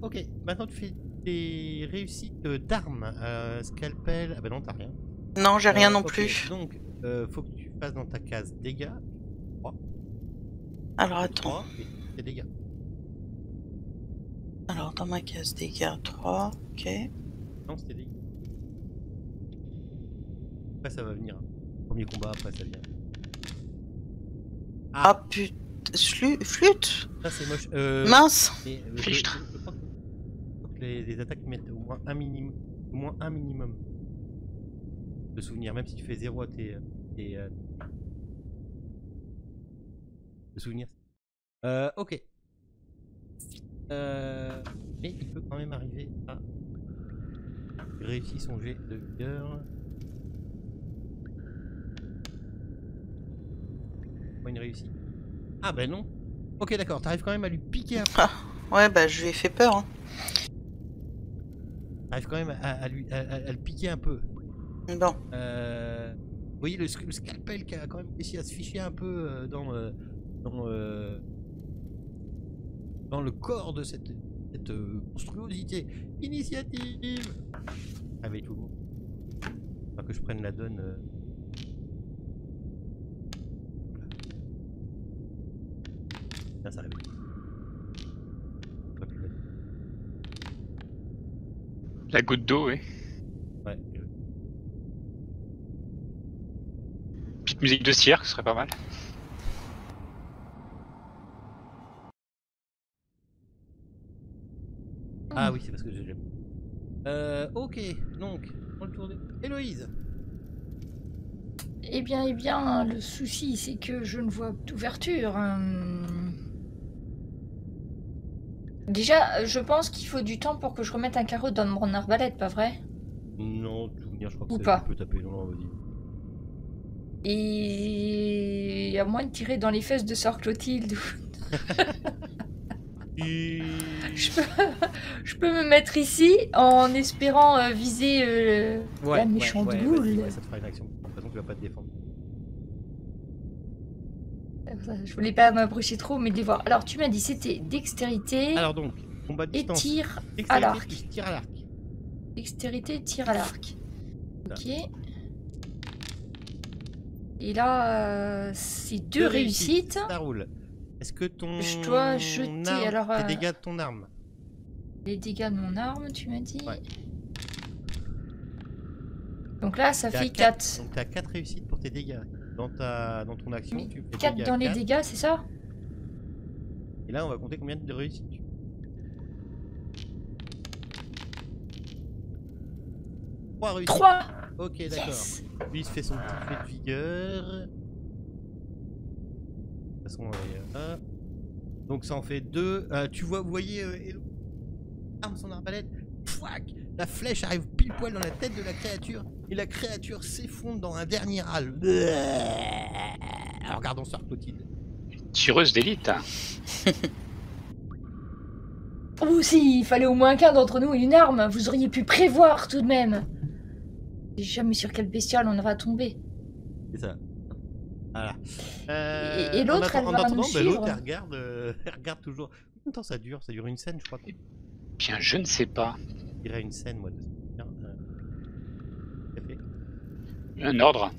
Ok, maintenant tu fais des réussites d'armes. Scalpel. Ah bah non, t'as rien. Non, j'ai rien non Ok, plus. Donc, faut que tu fasses dans ta case dégâts. 3. Alors attends. 3 et tes dégâts. Alors dans ma case dégâts 3, ok. Non, c'était dégâts. Après, ça va venir. Premier combat, après, ça vient. Ah putain, flûte. Ça, c'est moche. Mince. Fichtre. Je crois que les attaques mettent au moins un minimum de souvenirs, même si tu fais 0 à tes de souvenirs. Ok. Mais il peut quand même arriver à réussir son jet de vigueur. Une réussite. Ah ben non. Ok, d'accord, t'arrives quand même à lui piquer un peu. Ah, ouais, bah je lui ai fait peur. Hein. T'arrives quand même à le piquer un peu. Bon. Vous voyez le scalpel qui a quand même réussi à se ficher un peu dans le corps de cette monstruosité. Initiative. Avec tout le monde. Enfin, que je prenne la donne. Là, ça arrive. La goutte d'eau, oui. Ouais. Petite musique de cirque, ce serait pas mal. Ah oui, c'est parce que j'aime. Ok, donc, on le tour de... Héloïse. Eh bien, le souci, c'est que je ne vois d'ouverture. Déjà, je pense qu'il faut du temps pour que je remette un carreau dans mon arbalète, pas vrai? Non, de souvenir, je crois que Ou c'est pas. tu peux taper. Non, vas-y. Et à moins de tirer dans les fesses de Sœur Clotilde. Je peux me mettre ici en espérant viser la méchante goule. Ça te fera une action. De toute façon, tu vas pas te défendre. Je voulais pas m'approcher trop, mais de les voir. Alors, tu m'as dit c'était dextérité. Alors donc, combat de distance. Et tir à l'arc. Tir à l'arc. Dextérité, tir à l'arc. Ok. Et là, c'est 2 réussites. Ça roule. Est-ce que ton... Je dois jeter alors... les dégâts de ton arme. Les dégâts de mon arme, tu m'as dit. Ouais. Donc là, ça fait 4. Donc t'as 4 réussites pour tes dégâts. Dans ton action, mais tu fais 4 dans les dégâts, c'est ça? Et là, on va compter combien de réussites tu... 3 réussites. 3. Ok, d'accord. Yes. Lui, il se fait son petit jet de vigueur. De toute façon, donc ça en fait 2. Tu vois, vous voyez, Hello arme son arbalète. Fouac, la flèche arrive pile poil dans la tête de la créature et la créature s'effondre dans un dernier râle. Alors regardons ça, Clotilde. Tireuse d'élite. Oh si, il fallait au moins qu'un d'entre nous ait une arme. Vous auriez pu prévoir tout de même. Je sais jamais sur quelle bestiole on va tomber. C'est ça. Voilà. Et l'autre, elle va nous suivre. L'autre, elle regarde toujours. Combien de temps ça dure? Ça dure une scène, je crois. Bien, je ne sais pas. Je dirais une scène, moi. Un ordre.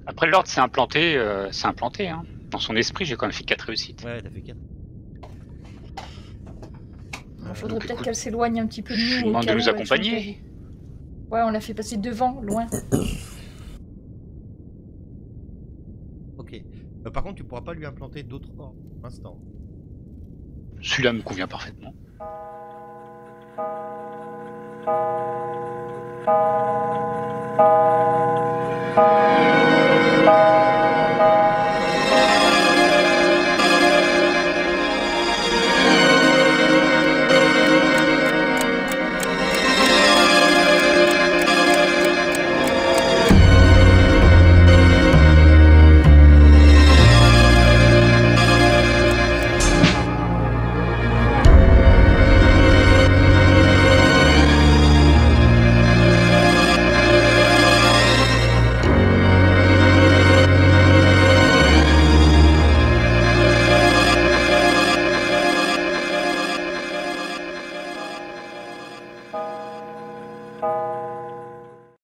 Après, l'ordre s'est implanté, hein. Dans son esprit, j'ai quand même fait 4 réussites. Ouais, t'as fait 4. Il faudrait peut-être qu'elle s'éloigne un petit peu de nous. Je demande de nous accompagner. Ouais, on l'a fait passer devant, loin. Ok. Par contre, tu pourras pas lui implanter d'autres ordres pour l'instant. Celui-là me convient parfaitement.